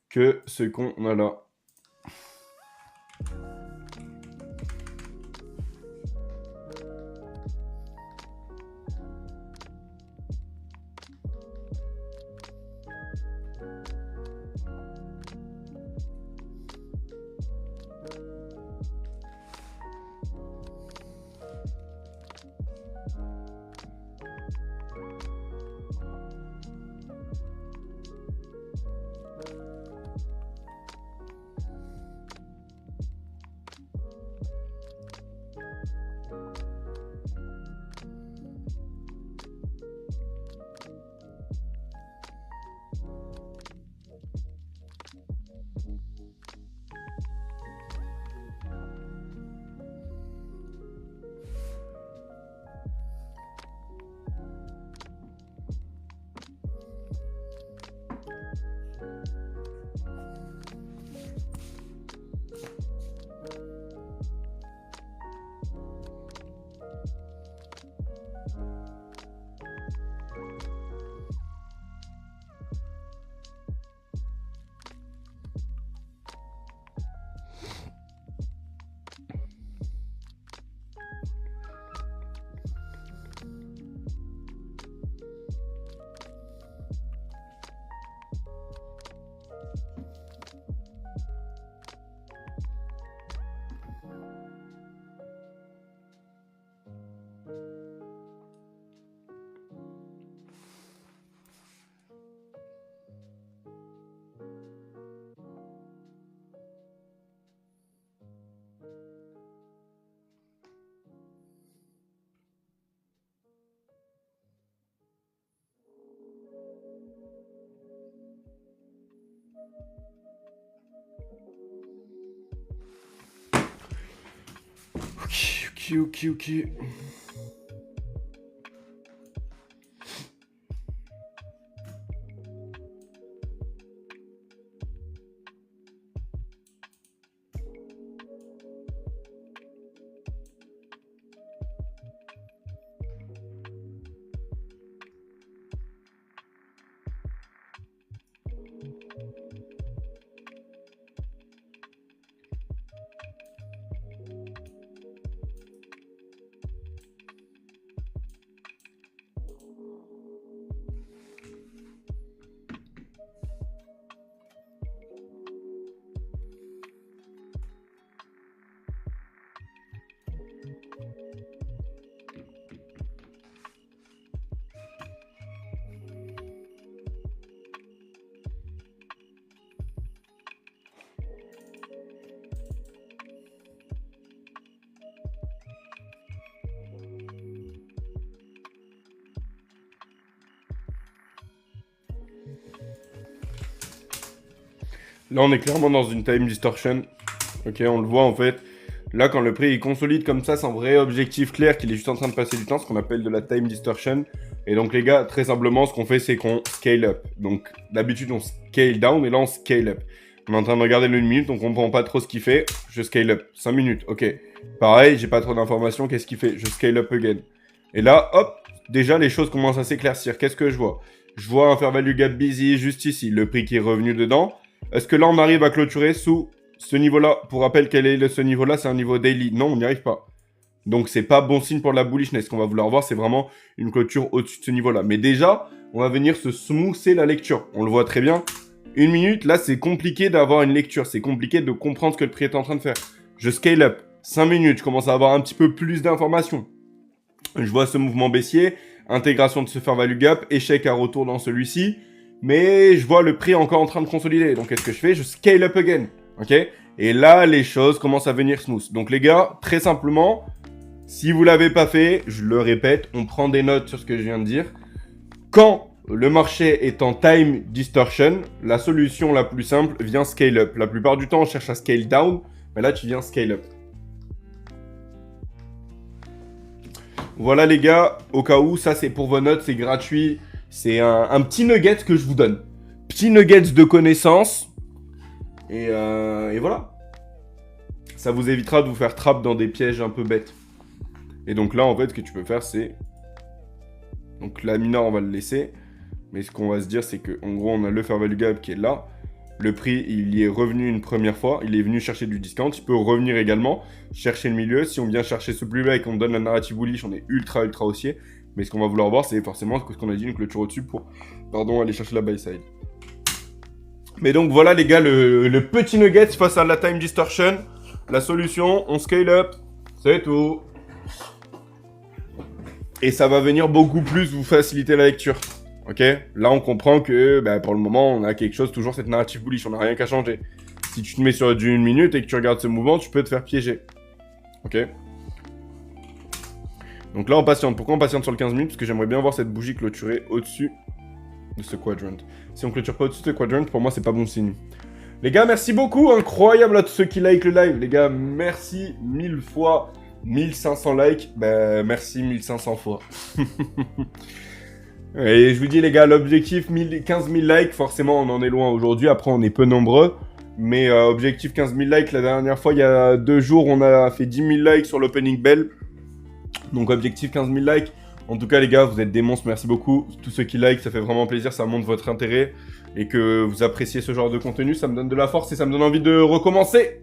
Speaker 1: que ce qu'on a là. Ok. Là, on est clairement dans une time distortion. Ok, on le voit en fait. Là, quand le prix il consolide comme ça, sans vrai objectif clair, qu'il est juste en train de passer du temps, ce qu'on appelle de la time distortion. Et donc, les gars, très simplement, ce qu'on fait, c'est qu'on scale up. Donc, d'habitude, on scale down, et là, on scale up. On est en train de regarder le 1 minute, on comprend pas trop ce qu'il fait. Je scale up. 5 minutes, ok. Pareil, j'ai pas trop d'informations. Qu'est-ce qu'il fait? Je scale up again. Et là, hop, déjà, les choses commencent à s'éclaircir. Qu'est-ce que je vois? Je vois un fair value gap busy juste ici. Le prix qui est revenu dedans. Est-ce que là, on arrive à clôturer sous ce niveau-là? Pour rappel, quel est ce niveau-là? C'est un niveau daily. Non, on n'y arrive pas. Donc, c'est pas bon signe pour la bullishness. Ce qu'on va vouloir voir, c'est vraiment une clôture au-dessus de ce niveau-là. Mais déjà, on va venir se smoother la lecture. On le voit très bien. 1 minute, là, c'est compliqué d'avoir une lecture. C'est compliqué de comprendre ce que le prix est en train de faire. Je scale up. 5 minutes, je commence à avoir un petit peu plus d'informations. Je vois ce mouvement baissier, intégration de ce fair value gap, échec à retour dans celui-ci. Mais je vois le prix encore en train de consolider. Donc, qu'est-ce que je fais? Je scale up again. Ok? Et là, les choses commencent à venir smooth. Donc, les gars, très simplement, si vous l'avez pas fait, je le répète, on prend des notes sur ce que je viens de dire. Quand le marché est en time distortion, la solution la plus simple vient scale up. La plupart du temps, on cherche à scale down, mais là, tu viens scale up. Voilà, les gars, au cas où, ça, c'est pour vos notes, c'est gratuit. C'est un petit nugget que je vous donne. Petit nugget de connaissances. Et voilà. Ça vous évitera de vous faire trap dans des pièges un peu bêtes. Et donc là, en fait, ce que tu peux faire, c'est... Donc la minor, on va le laisser. Mais ce qu'on va se dire, c'est qu'en gros, on a le fair value gap qui est là. Le prix, il y est revenu une première fois. Il est venu chercher du discount. Il peut revenir également, chercher le milieu. Si on vient chercher ce plus bas et qu'on donne la narrative bullish, on est ultra haussier. Mais ce qu'on va vouloir voir, c'est forcément ce qu'on a dit, une clôture au-dessus pour, aller chercher la buy side. Mais donc voilà les gars, le petit nugget face à la time distortion. La solution, on scale up, c'est tout. Et ça va venir beaucoup plus vous faciliter la lecture. Ok? Là on comprend que pour le moment, on a quelque chose, toujours cette narrative bullish, on n'a rien qu'à changer. Si tu te mets sur du 1 minute et que tu regardes ce mouvement, tu peux te faire piéger. Ok? Donc là, on patiente. Pourquoi on patiente sur le 15 minutes? Parce que j'aimerais bien voir cette bougie clôturer au-dessus de ce quadrant. Si on clôture pas au-dessus de ce quadrant, pour moi, c'est pas bon signe. Les gars, merci beaucoup. Incroyable à tous ceux qui like le live. Les gars, merci 1000 fois. 1500 likes. Merci 1500 fois. Et je vous dis, les gars, l'objectif 15 000 likes. Forcément, on en est loin aujourd'hui. Après, on est peu nombreux. Mais objectif 15 000 likes. La dernière fois, il y a 2 jours, on a fait 10 000 likes sur l'opening bell. Donc objectif 15 000 likes. En tout cas les gars, vous êtes des monstres, merci beaucoup. Tous ceux qui like, ça fait vraiment plaisir, ça montre votre intérêt. Et que vous appréciez ce genre de contenu, ça me donne de la force et ça me donne envie de recommencer.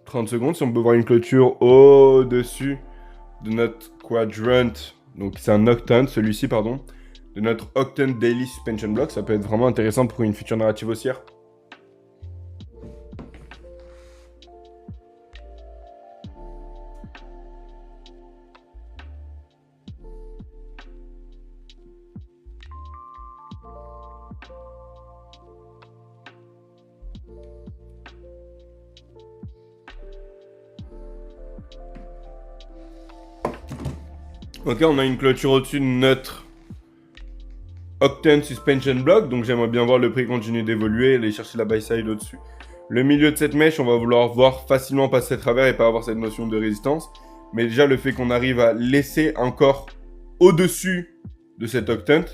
Speaker 1: 30 secondes, si on peut voir une clôture au-dessus de notre quadrant Donc c'est un Octane, celui-ci, pardon. De notre Octane Daily Suspension Block. Ça peut être vraiment intéressant pour une future narrative haussière. Ok, on a une clôture au-dessus de notre Octane Suspension Block, donc j'aimerais bien voir le prix continuer d'évoluer, aller chercher la buy side au-dessus. Le milieu de cette mèche, on va vouloir voir facilement passer à travers et pas avoir cette notion de résistance. Mais déjà, le fait qu'on arrive à laisser encore au-dessus de cet Octane,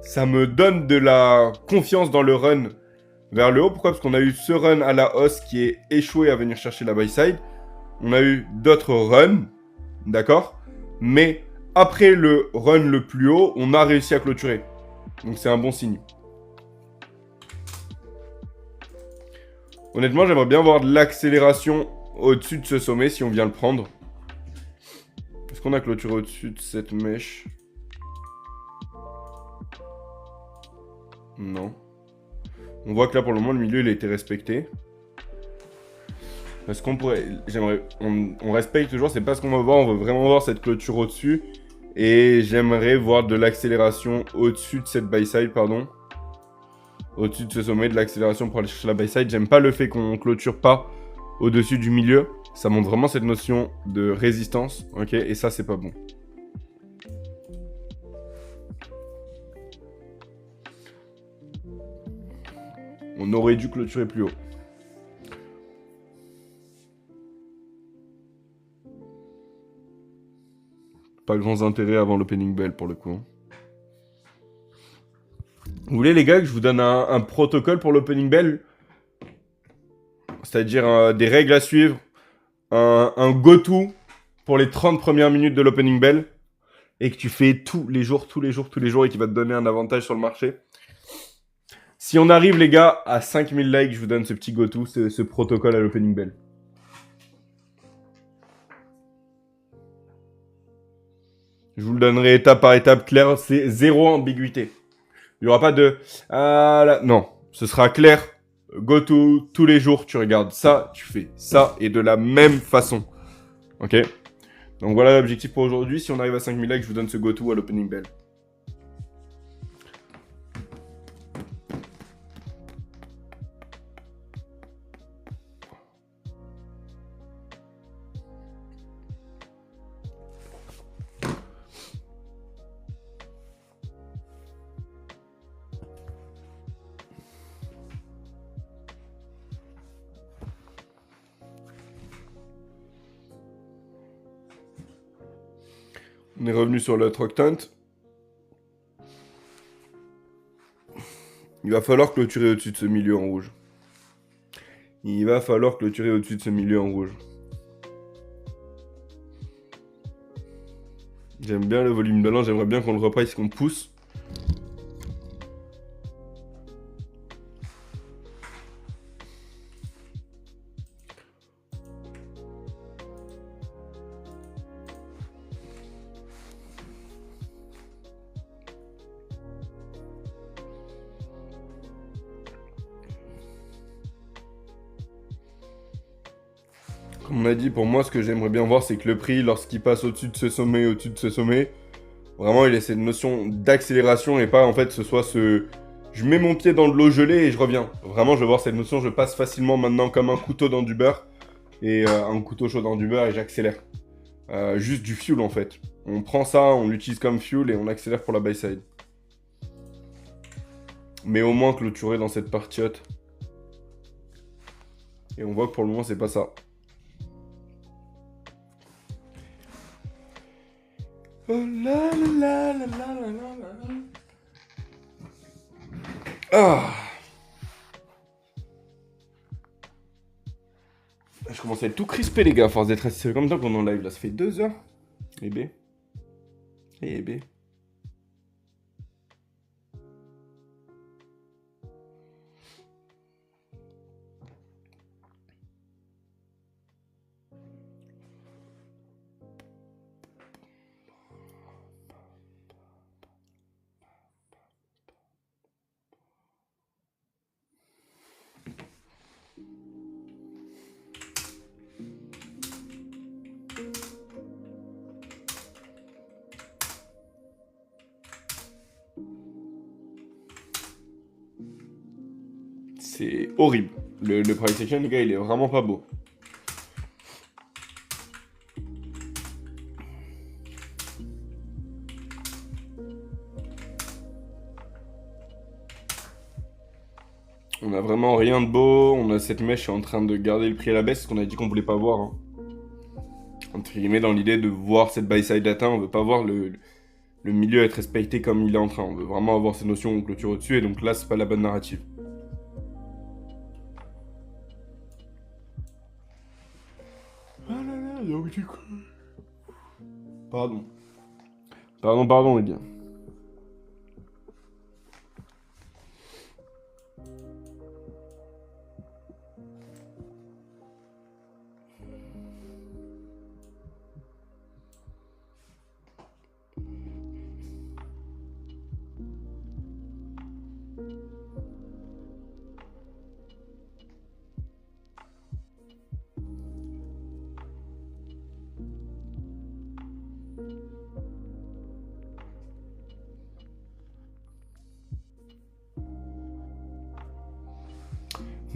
Speaker 1: ça me donne de la confiance dans le run vers le haut. Pourquoi? Parce qu'on a eu ce run à la hausse qui est échoué à venir chercher la buy side. On a eu d'autres runs, d'accord? Mais après le run le plus haut, on a réussi à clôturer. Donc c'est un bon signe. Honnêtement, j'aimerais bien voir de l'accélération au-dessus de ce sommet si on vient le prendre. Est-ce qu'on a clôturé au-dessus de cette mèche? Non. On voit que là, pour le moment, le milieu, il a été respecté. Est-ce qu'on pourrait... On respecte toujours, c'est pas ce qu'on va voir. On veut vraiment voir cette clôture au-dessus. Et j'aimerais voir de l'accélération au-dessus de cette buy side, pardon. Au-dessus de ce sommet, de l'accélération pour aller chercher la buy side. J'aime pas le fait qu'on clôture pas au-dessus du milieu. Ça montre vraiment cette notion de résistance, ok? Et ça, c'est pas bon. On aurait dû clôturer plus haut. Pas grands intérêts avant l'opening bell pour le coup. Vous voulez les gars que je vous donne un protocole pour l'opening bell? C'est-à-dire des règles à suivre, un go-to pour les 30 premières minutes de l'opening bell et que tu fais tous les jours et qui va te donner un avantage sur le marché. Si on arrive les gars à 5000 likes, je vous donne ce petit go-to, ce protocole à l'opening bell. Je vous le donnerai étape par étape clair, c'est zéro ambiguïté. Il n'y aura pas de... Ah là, non, ce sera clair. Go to, tous les jours, tu regardes ça, tu fais ça, et de la même façon. Ok? Donc voilà l'objectif pour aujourd'hui. Si on arrive à 5000 likes, je vous donne ce go to à l'opening bell. On est revenu sur le Octane. Il va falloir clôturer au-dessus de ce milieu en rouge. Il va falloir clôturer au-dessus de ce milieu en rouge. J'aime bien le volume de l'an, j'aimerais bien qu'on le reprice, qu'on pousse. Comme on a dit, pour moi, ce que j'aimerais bien voir, c'est que le prix, lorsqu'il passe au-dessus de ce sommet, vraiment, il ait cette notion d'accélération et pas, en fait, ce soit ce... Je mets mon pied dans de l'eau gelée et je reviens. Vraiment, je veux voir cette notion, je passe facilement maintenant comme un couteau dans du beurre. Et un couteau chaud dans du beurre et j'accélère. Juste du fuel, en fait. On prend ça, on l'utilise comme fuel et on accélère pour la buy side. Mais au moins clôturer dans cette partie haute. Et on voit que pour le moment, c'est pas ça. Oh là là là là là là là. Ah. Je commence à être tout crispé les gars, à force d'être assis. Ça fait combien de temps qu'on est en live là? Ça fait 2 heures. Eh B. Eh B. C'est horrible. Le price action, les gars, il est vraiment pas beau. On a vraiment rien de beau. On a cette mèche qui est en train de garder le prix à la baisse, ce qu'on a dit qu'on voulait pas voir. Hein. Entre guillemets, dans l'idée de voir cette buy side atteint, on veut pas voir le milieu être respecté comme il est en train. On veut vraiment avoir ces notions clôture au-dessus, et donc là, c'est pas la bonne narrative. Ah là là, donc du coup... Pardon. Pardon, les gars.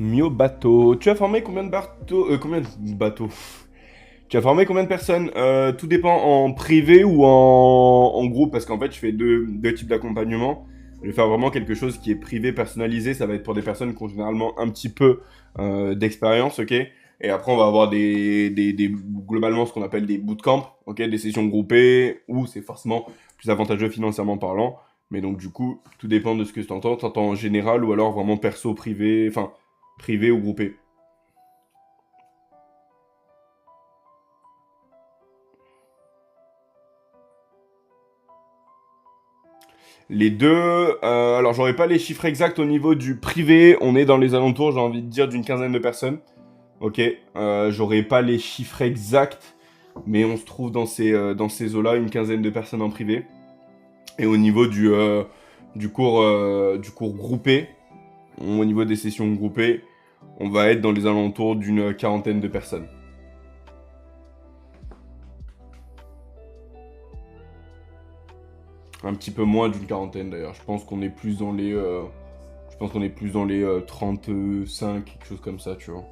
Speaker 1: Mio bateau. Tu as formé combien de bateaux combien de bateaux Tu as formé combien de personnes Tout dépend en privé ou en groupe, parce qu'en fait, je fais deux types d'accompagnement. Je vais faire vraiment quelque chose qui est privé, personnalisé. Ça va être pour des personnes qui ont généralement un petit peu d'expérience, ok. Et après, on va avoir globalement ce qu'on appelle des bootcamps, ok, des sessions groupées, où c'est forcément plus avantageux financièrement parlant. Mais donc, du coup, tout dépend de ce que tu entends. Tu entends en général ou alors vraiment perso, privé, enfin, privé ou groupé. Les deux, alors j'aurais pas les chiffres exacts au niveau du privé, on est dans les alentours, j'ai envie de dire, d'une quinzaine de personnes. Ok, j'aurais pas les chiffres exacts, mais on se trouve dans ces eaux-là, une quinzaine de personnes en privé. Et au niveau du cours groupé, au niveau des sessions groupées, on va être dans les alentours d'une quarantaine de personnes. Un petit peu moins d'une quarantaine d'ailleurs. Je pense qu'on est plus dans les 35, quelque chose comme ça, tu vois.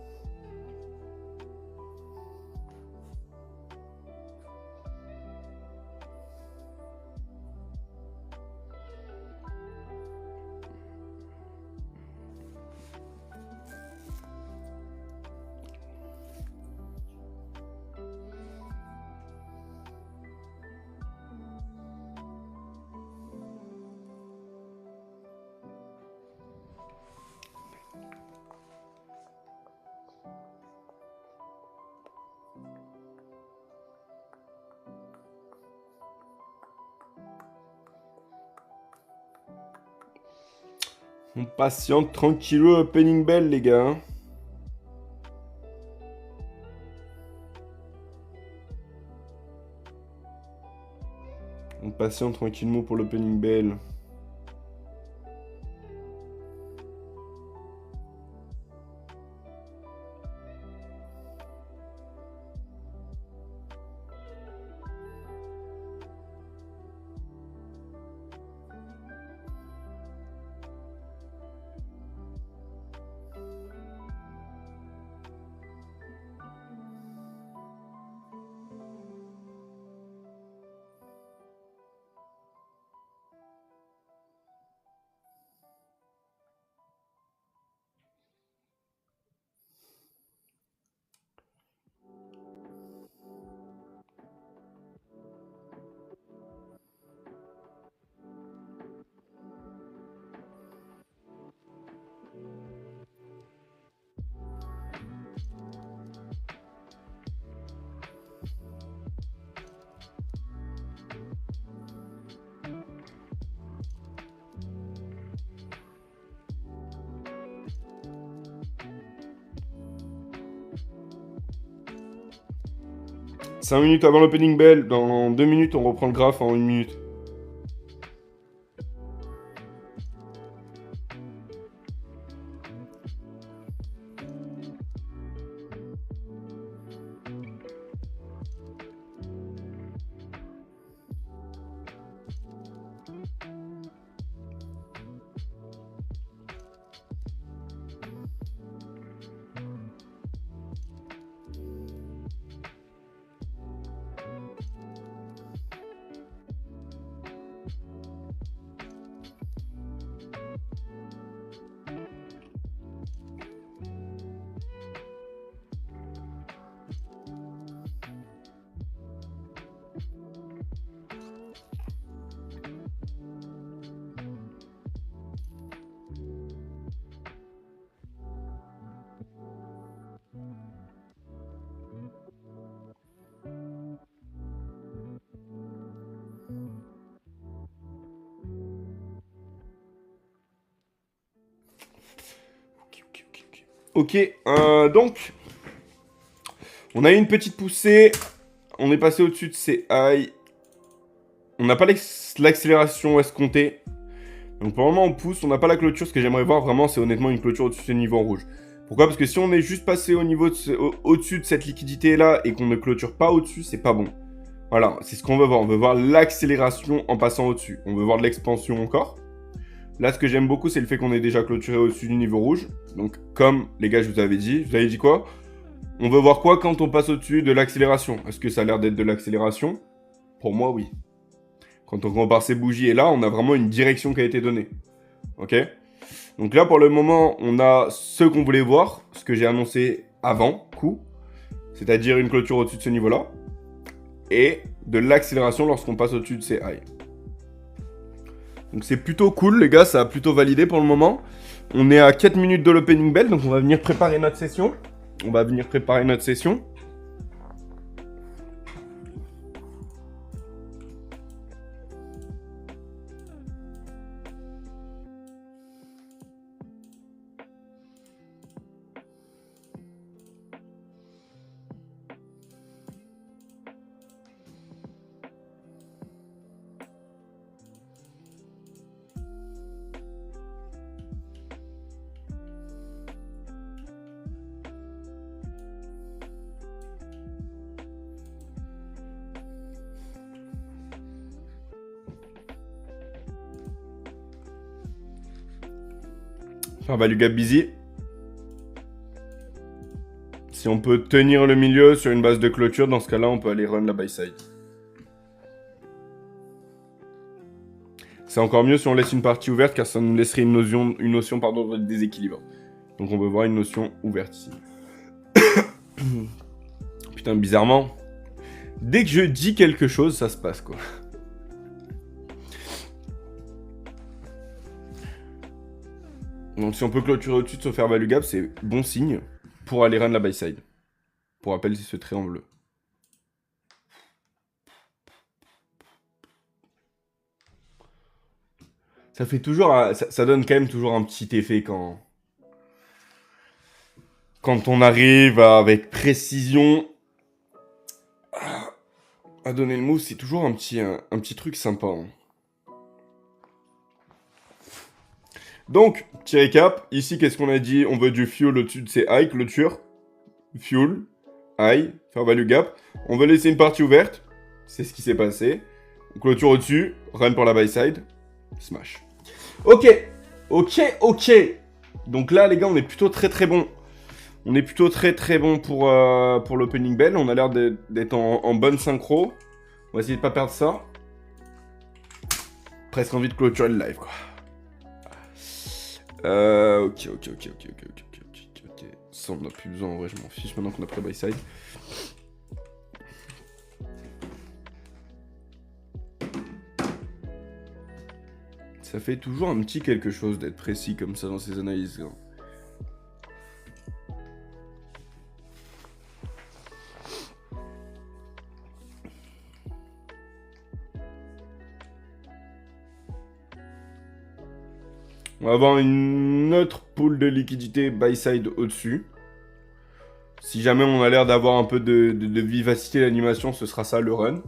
Speaker 1: On patiente tranquillou opening bell, les gars. Hein. On patiente tranquillement pour l'opening bell. Cinq minutes avant l'opening bell. Dans 2 minutes, on reprend le graphe en 1 minute. Ok, donc, on a eu une petite poussée. On est passé au-dessus de ces highs. On n'a pas l'accélération escomptée. Donc pour le moment, on pousse. On n'a pas la clôture. Ce que j'aimerais voir vraiment, c'est honnêtement une clôture au-dessus de ce niveau en rouge. Pourquoi? Parce que si on est juste passé au-dessus de cette liquidité-là et qu'on ne clôture pas au-dessus, c'est pas bon. Voilà, c'est ce qu'on veut voir. On veut voir l'accélération en passant au-dessus. On veut voir de l'expansion encore. Là, ce que j'aime beaucoup, c'est le fait qu'on ait déjà clôturé au-dessus du niveau rouge. Donc, comme les gars, je vous avais dit quoi? On veut voir quoi quand on passe au-dessus de l'accélération? Est-ce que ça a l'air d'être de l'accélération? Pour moi, oui. Quand on compare ces bougies et là, on a vraiment une direction qui a été donnée. Ok? Donc là, pour le moment, on a ce qu'on voulait voir, ce que j'ai annoncé avant coup, c'est-à-dire une clôture au-dessus de ce niveau-là, et de l'accélération lorsqu'on passe au-dessus de ces highs. Donc c'est plutôt cool, les gars, ça a plutôt validé pour le moment. On est à 4 minutes de l'opening bell, donc on va venir préparer notre session. Fair value gap busy. Si on peut tenir le milieu sur une base de clôture, dans ce cas-là, on peut aller run la buy side. C'est encore mieux si on laisse une partie ouverte, car ça nous laisserait une notion de déséquilibre. Donc on peut voir une notion ouverte ici. Putain, bizarrement, dès que je dis quelque chose, ça se passe, quoi. Donc si on peut clôturer au-dessus de ce fair value gap, c'est bon signe pour aller run la buy side. Pour rappel, c'est ce trait en bleu. Ça fait toujours, ça donne quand même toujours un petit effet quand on arrive avec précision à donner le move, c'est toujours un petit truc sympa. Hein. Donc, petit récap, ici qu'est-ce qu'on a dit? On veut du fuel au-dessus de ces high, clôture, fuel, high, fair value gap. On veut laisser une partie ouverte, c'est ce qui s'est passé. On clôture au-dessus, run pour la buy side, smash. Ok. Donc là, les gars, on est plutôt très bon. On est plutôt très bon pour l'opening bell. On a l'air d'être en bonne synchro. On va essayer de pas perdre ça. Presque envie de clôturer le live, quoi. Ok. Ça, on n'a plus besoin, en vrai, je m'en fiche maintenant qu'on a pris buy side. Ça fait toujours un petit quelque chose d'être précis comme ça dans ces analyses. Hein. On va avoir une autre pool de liquidité buy side au-dessus. Si jamais on a l'air d'avoir un peu de vivacité d'animation, ce sera ça le run.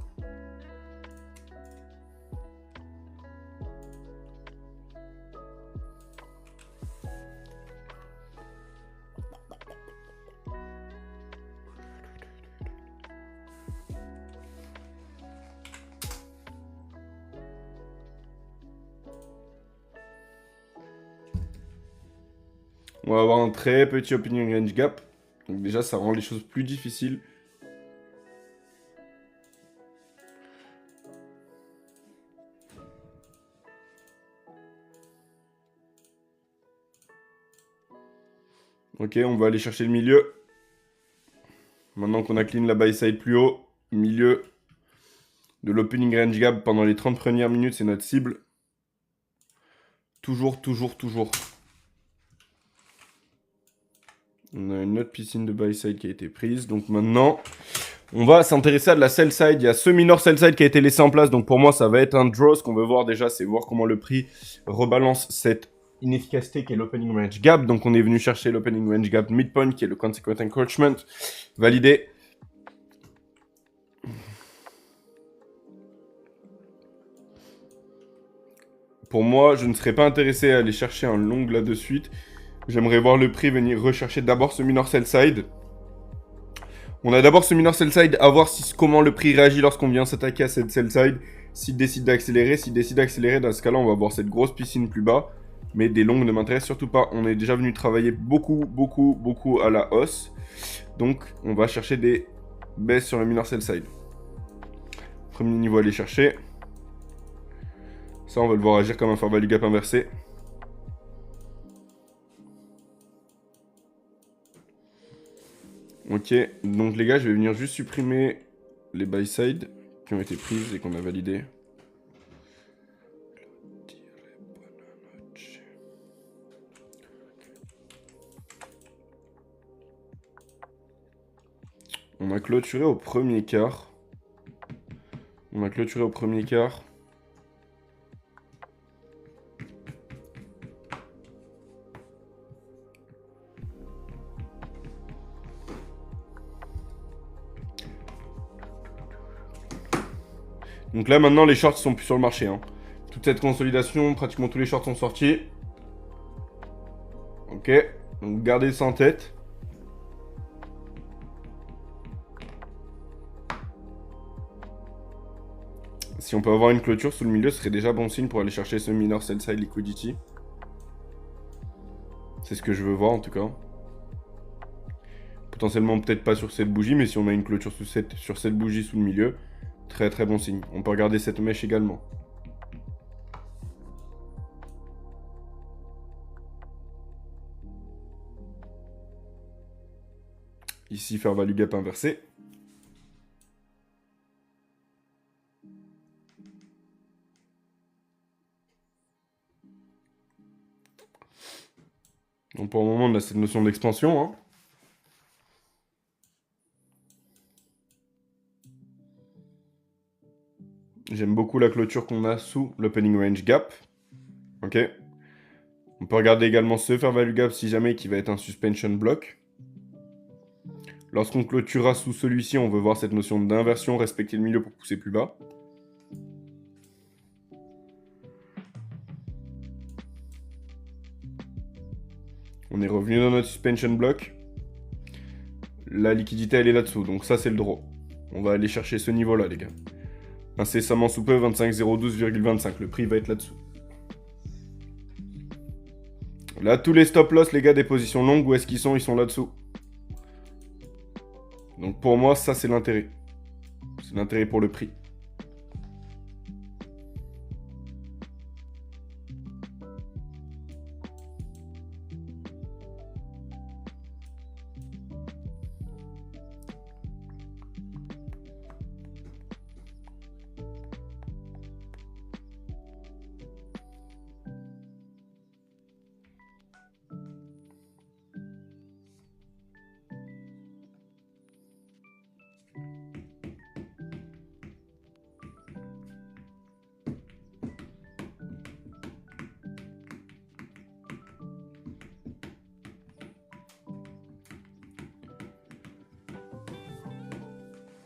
Speaker 1: On va avoir un très petit opening range gap. Donc déjà, ça rend les choses plus difficiles. Ok, on va aller chercher le milieu. Maintenant qu'on a clean la buy side plus haut, milieu de l'opening range gap pendant les 30 premières minutes, c'est notre cible. Toujours. On a une autre piscine de buy side qui a été prise. Donc maintenant, on va s'intéresser à de la sell side. Il y a ce minor sell side qui a été laissé en place. Donc pour moi, ça va être un draw. Ce qu'on veut voir déjà, c'est voir comment le prix rebalance cette inefficacité qui est l'opening range gap. Donc on est venu chercher l'opening range gap midpoint qui est le consequent encroachment. Validé. Pour moi, je ne serais pas intéressé à aller chercher un long là de suite. J'aimerais voir le prix venir rechercher d'abord ce minor sell side. On a d'abord ce minor sell side à voir comment le prix réagit lorsqu'on vient s'attaquer à cette sell side. S'il décide d'accélérer, dans ce cas-là, on va voir cette grosse piscine plus bas. Mais des longues ne m'intéressent surtout pas. On est déjà venu travailler beaucoup à la hausse. Donc, on va chercher des baisses sur le minor sell side. Premier niveau à aller chercher. Ça, on va le voir agir comme un fair value gap inversé. Ok, donc les gars, je vais venir juste supprimer les buy side qui ont été prises et qu'on a validées. On a clôturé au premier quart. Donc là, maintenant, les shorts sont plus sur le marché. Hein. Toute cette consolidation, pratiquement tous les shorts sont sortis. Ok, donc gardez ça en tête. Si on peut avoir une clôture sous le milieu, ce serait déjà bon signe pour aller chercher ce minor sell side liquidity. C'est ce que je veux voir en tout cas. Potentiellement peut-être pas sur cette bougie, mais si on a une clôture sur cette bougie sous le milieu, très bon signe. On peut regarder cette mèche également. Ici, fair value gap inversé. Donc pour le moment, on a cette notion d'expansion. Hein. J'aime beaucoup la clôture qu'on a sous l'opening range gap. Ok. On peut regarder également ce fair value gap si jamais qui va être un suspension block. Lorsqu'on clôturera sous celui-ci, on veut voir cette notion d'inversion, respecter le milieu pour pousser plus bas. On est revenu dans notre suspension block. La liquidité, elle est là-dessous, donc ça, c'est le draw. On va aller chercher ce niveau-là, les gars. Incessamment sous peu, 25,012,25. Le prix va être là-dessous. Là, tous les stop loss, les gars, des positions longues, où est-ce qu'ils sont? Ils sont là-dessous. Donc pour moi, ça, c'est l'intérêt. C'est l'intérêt pour le prix.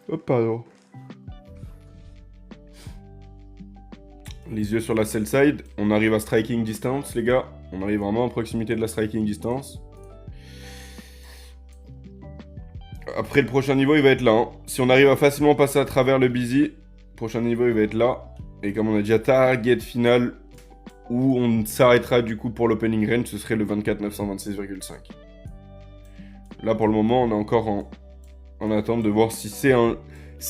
Speaker 1: Hop, pardon. Les yeux sur la sell side. On arrive à striking distance, les gars. On arrive vraiment à proximité de la striking distance. Après, le prochain niveau, il va être là. Hein. Si on arrive à facilement passer à travers le busy, le prochain niveau, il va être là. Et comme on a déjà target final, où on s'arrêtera du coup pour l'opening range, ce serait le 24 926,5. Là, pour le moment, on est encore en attente de voir si c'est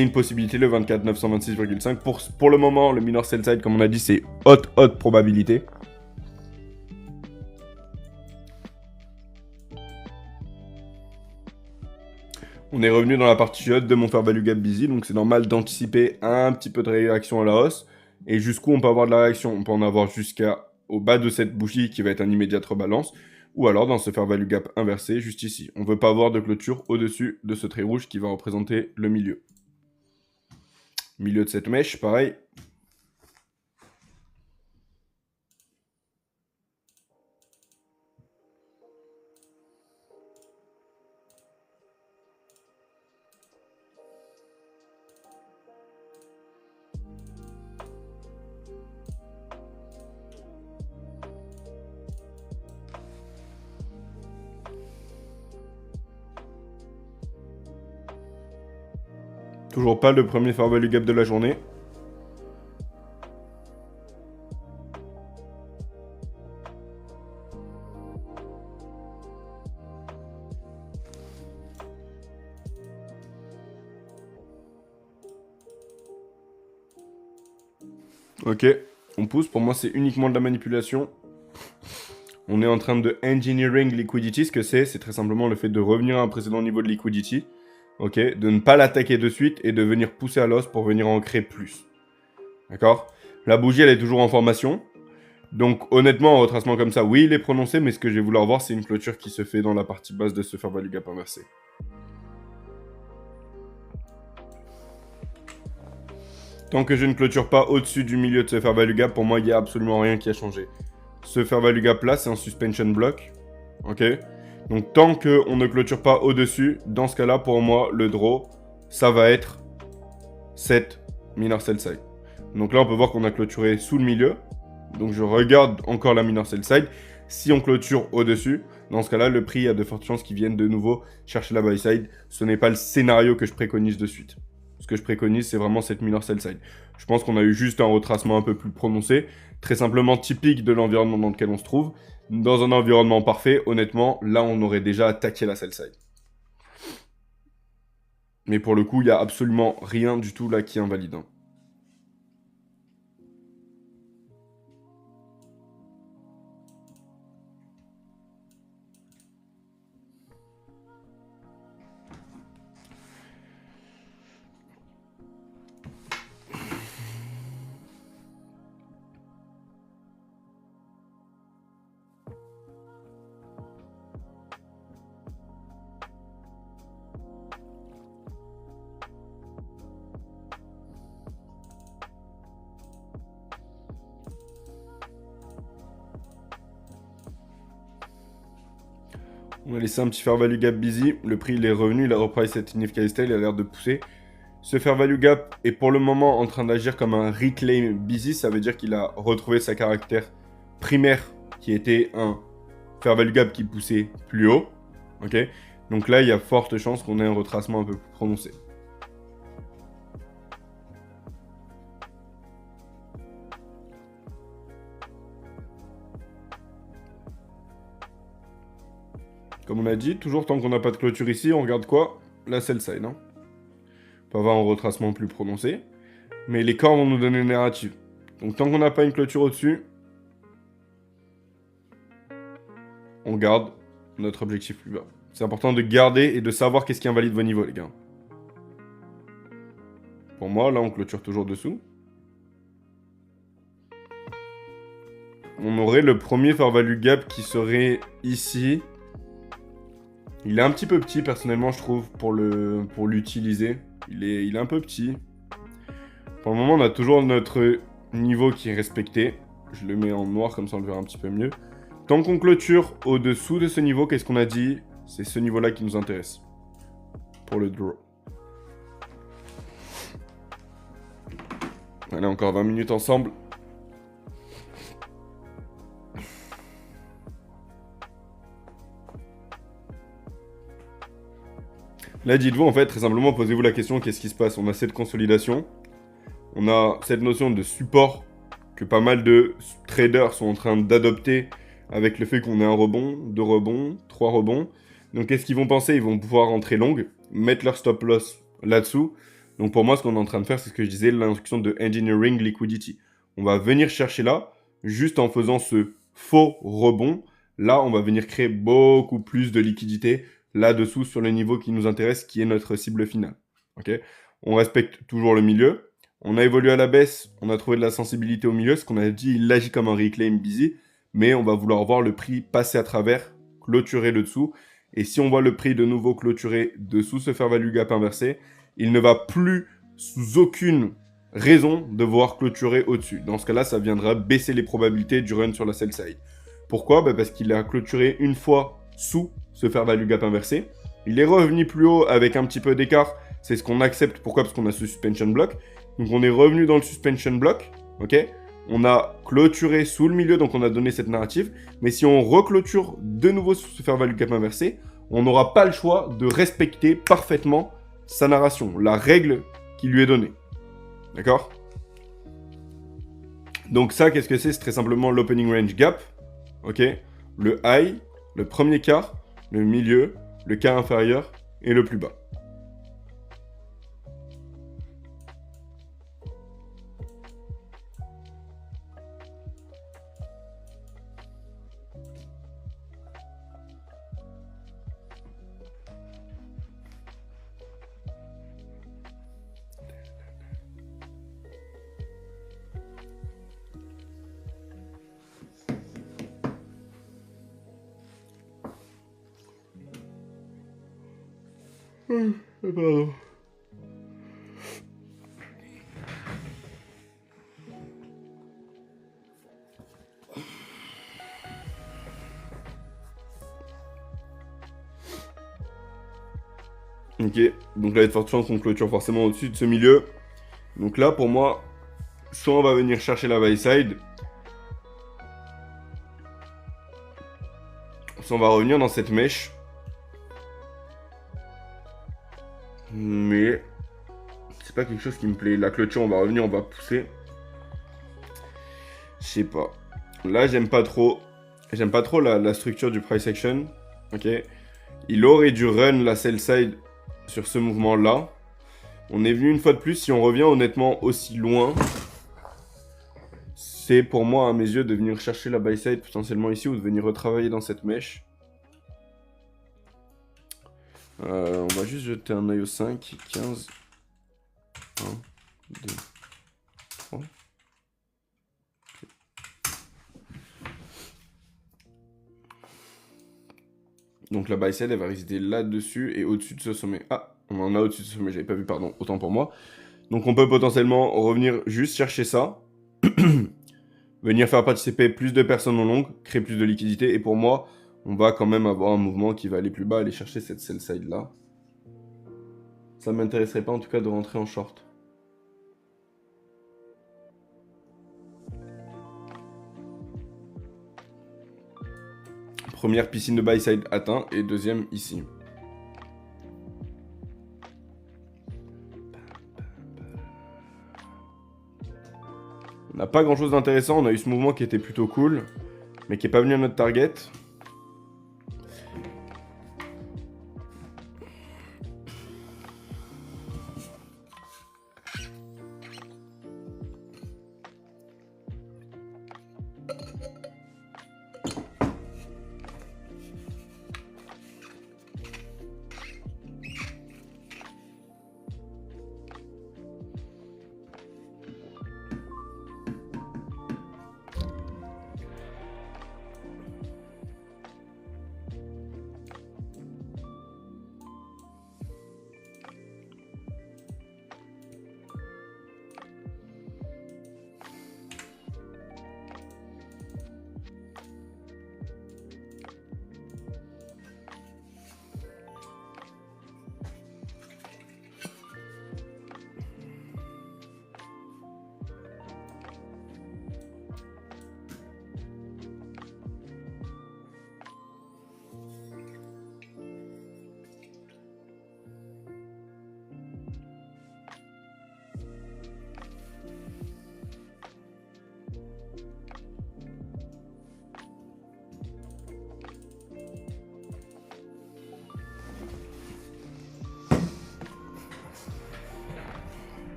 Speaker 1: une possibilité, le 24 926,5. Pour le moment, le minor sell side, comme on a dit, c'est haute probabilité. On est revenu dans la partie haute de mon fair value gap busy, donc c'est normal d'anticiper un petit peu de réaction à la hausse. Et jusqu'où on peut avoir de la réaction? On peut en avoir jusqu'au bas de cette bougie qui va être un immédiat rebalance, ou alors dans ce fair value gap inversé, juste ici. On ne veut pas avoir de clôture au-dessus de ce trait rouge qui va représenter le milieu. Milieu de cette mèche, pareil. Toujours pas le premier fair value gap de la journée. Ok, on pousse. Pour moi, c'est uniquement de la manipulation. On est en train de engineering liquidity. Ce que c'est très simplement le fait de revenir à un précédent niveau de liquidity. Ok, de ne pas l'attaquer de suite et de venir pousser à l'os pour venir en créer plus. D'accord? La bougie, elle est toujours en formation. Donc, honnêtement, un retracement comme ça, oui, il est prononcé, mais ce que je vais vouloir voir, c'est une clôture qui se fait dans la partie basse de ce fair value gap inversé. Tant que je ne clôture pas au-dessus du milieu de ce fair value gap, pour moi, il n'y a absolument rien qui a changé. Ce fair value gap là, c'est un suspension block. Ok? Donc, tant qu'on ne clôture pas au-dessus, dans ce cas-là, pour moi, le draw, ça va être cette minor sell side. Donc là, on peut voir qu'on a clôturé sous le milieu. Donc, je regarde encore la minor sell side. Si on clôture au-dessus, dans ce cas-là, le prix a de fortes chances qu'il vienne de nouveau chercher la buy side. Ce n'est pas le scénario que je préconise de suite. Ce que je préconise, c'est vraiment cette minor sell side. Je pense qu'on a eu juste un retracement un peu plus prononcé, très simplement typique de l'environnement dans lequel on se trouve. Dans un environnement parfait, honnêtement, là, on aurait déjà attaqué la sell side. Mais pour le coup, il n'y a absolument rien du tout là qui est invalidant. On va laisser un petit fair value gap busy. Le prix, il est revenu, il a repris cette significant style, il a l'air de pousser. Ce fair value gap est pour le moment en train d'agir comme un reclaim busy. Ça veut dire qu'il a retrouvé sa caractère primaire qui était un fair value gap qui poussait plus haut. Ok. Donc là, il y a forte chance qu'on ait un retracement un peu plus prononcé. Comme on a dit, toujours tant qu'on n'a pas de clôture ici, on regarde quoi? La sell side, hein. On peut avoir un retracement plus prononcé. Mais les corps vont nous donner une narrative. Donc tant qu'on n'a pas une clôture au-dessus, on garde notre objectif plus bas. C'est important de garder et de savoir qu'est-ce qui invalide vos niveaux, les gars. Pour moi, là, on clôture toujours dessous. On aurait le premier fair value gap qui serait ici. Il est un petit peu petit, personnellement, je trouve, pour l'utiliser. Il est un peu petit. Pour le moment, on a toujours notre niveau qui est respecté. Je le mets en noir, comme ça on le verra un petit peu mieux. Tant qu'on clôture au-dessous de ce niveau, qu'est-ce qu'on a dit? C'est ce niveau-là qui nous intéresse. Pour le draw. Allez, encore 20 minutes ensemble. Là, dites-vous, en fait, très simplement, posez-vous la question, qu'est-ce qui se passe? On a cette consolidation. On a cette notion de support que pas mal de traders sont en train d'adopter avec le fait qu'on ait un rebond, 2 rebonds, 3 rebonds. Donc, qu'est-ce qu'ils vont penser? Ils vont pouvoir entrer long, mettre leur stop loss là-dessous. Donc, pour moi, ce qu'on est en train de faire, c'est ce que je disais, l'instruction de Engineering Liquidity. On va venir chercher là, juste en faisant ce faux rebond. Là, on va venir créer beaucoup plus de liquidité là-dessous sur le niveau qui nous intéresse, qui est notre cible finale. Okay, on respecte toujours le milieu. On a évolué à la baisse, on a trouvé de la sensibilité au milieu. Ce qu'on a dit, il agit comme un reclaim busy, mais on va vouloir voir le prix passer à travers, clôturer le dessous. Et si on voit le prix de nouveau clôturer dessous ce fair value gap inversé, il ne va plus, sous aucune raison, devoir clôturer au-dessus. Dans ce cas-là, ça viendra baisser les probabilités du run sur la sell side. Pourquoi? Parce qu'il a clôturé une fois sous ce fair value gap inversé. Il est revenu plus haut avec un petit peu d'écart. C'est ce qu'on accepte. Pourquoi? Parce qu'on a ce suspension block. Donc on est revenu dans le suspension block. Ok, on a clôturé sous le milieu, donc on a donné cette narrative. Mais si on reclôture de nouveau sous ce fair value gap inversé, on n'aura pas le choix de respecter parfaitement sa narration. La règle qui lui est donné. D'accord? Donc ça, qu'est-ce que c'est? C'est très simplement l'opening range gap. Ok? Le high, le premier quart, le milieu, le quart inférieur et le plus bas. Pardon. Ok, donc là il y a de fortes chances qu'on clôture forcément au-dessus de ce milieu. Donc là pour moi, soit on va venir chercher la buy side, soit on va revenir dans cette mèche. Mais c'est pas quelque chose qui me plaît. La clôture, on va revenir, on va pousser. Je sais pas. Là, j'aime pas trop. J'aime pas trop la structure du price action. Ok. Il aurait dû run la sell side sur ce mouvement-là. On est venu une fois de plus. Si on revient honnêtement aussi loin, c'est pour moi, à mes yeux, de venir chercher la buy side potentiellement ici ou de venir retravailler dans cette mèche. On va juste jeter un œil au 5, 15, 1, 2, 3. Donc la buy side, elle va résider là-dessus et au-dessus de ce sommet. Ah, on en a au-dessus de ce sommet, j'avais pas vu, pardon, autant pour moi. Donc on peut potentiellement revenir juste chercher ça. Venir faire participer plus de personnes en long, créer plus de liquidité. Et pour moi, on va quand même avoir un mouvement qui va aller plus bas, aller chercher cette sell side là. Ça m'intéresserait pas en tout cas de rentrer en short. Première piscine de buy side atteint et deuxième ici. On n'a pas grand chose d'intéressant, on a eu ce mouvement qui était plutôt cool, mais qui n'est pas venu à notre target.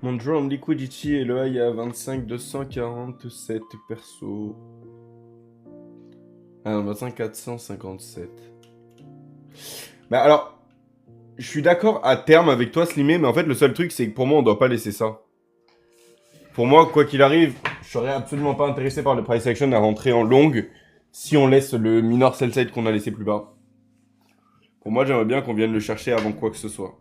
Speaker 1: Mon draw en liquidity est le high à 25 247 perso. Ah non, 25 457. Bah alors, je suis d'accord à terme avec toi, Slimé, mais en fait, le seul truc, c'est que pour moi, on doit pas laisser ça. Pour moi, quoi qu'il arrive, je serais absolument pas intéressé par le price action à rentrer en longue si on laisse le minor sell side qu'on a laissé plus bas. Pour moi, j'aimerais bien qu'on vienne le chercher avant quoi que ce soit.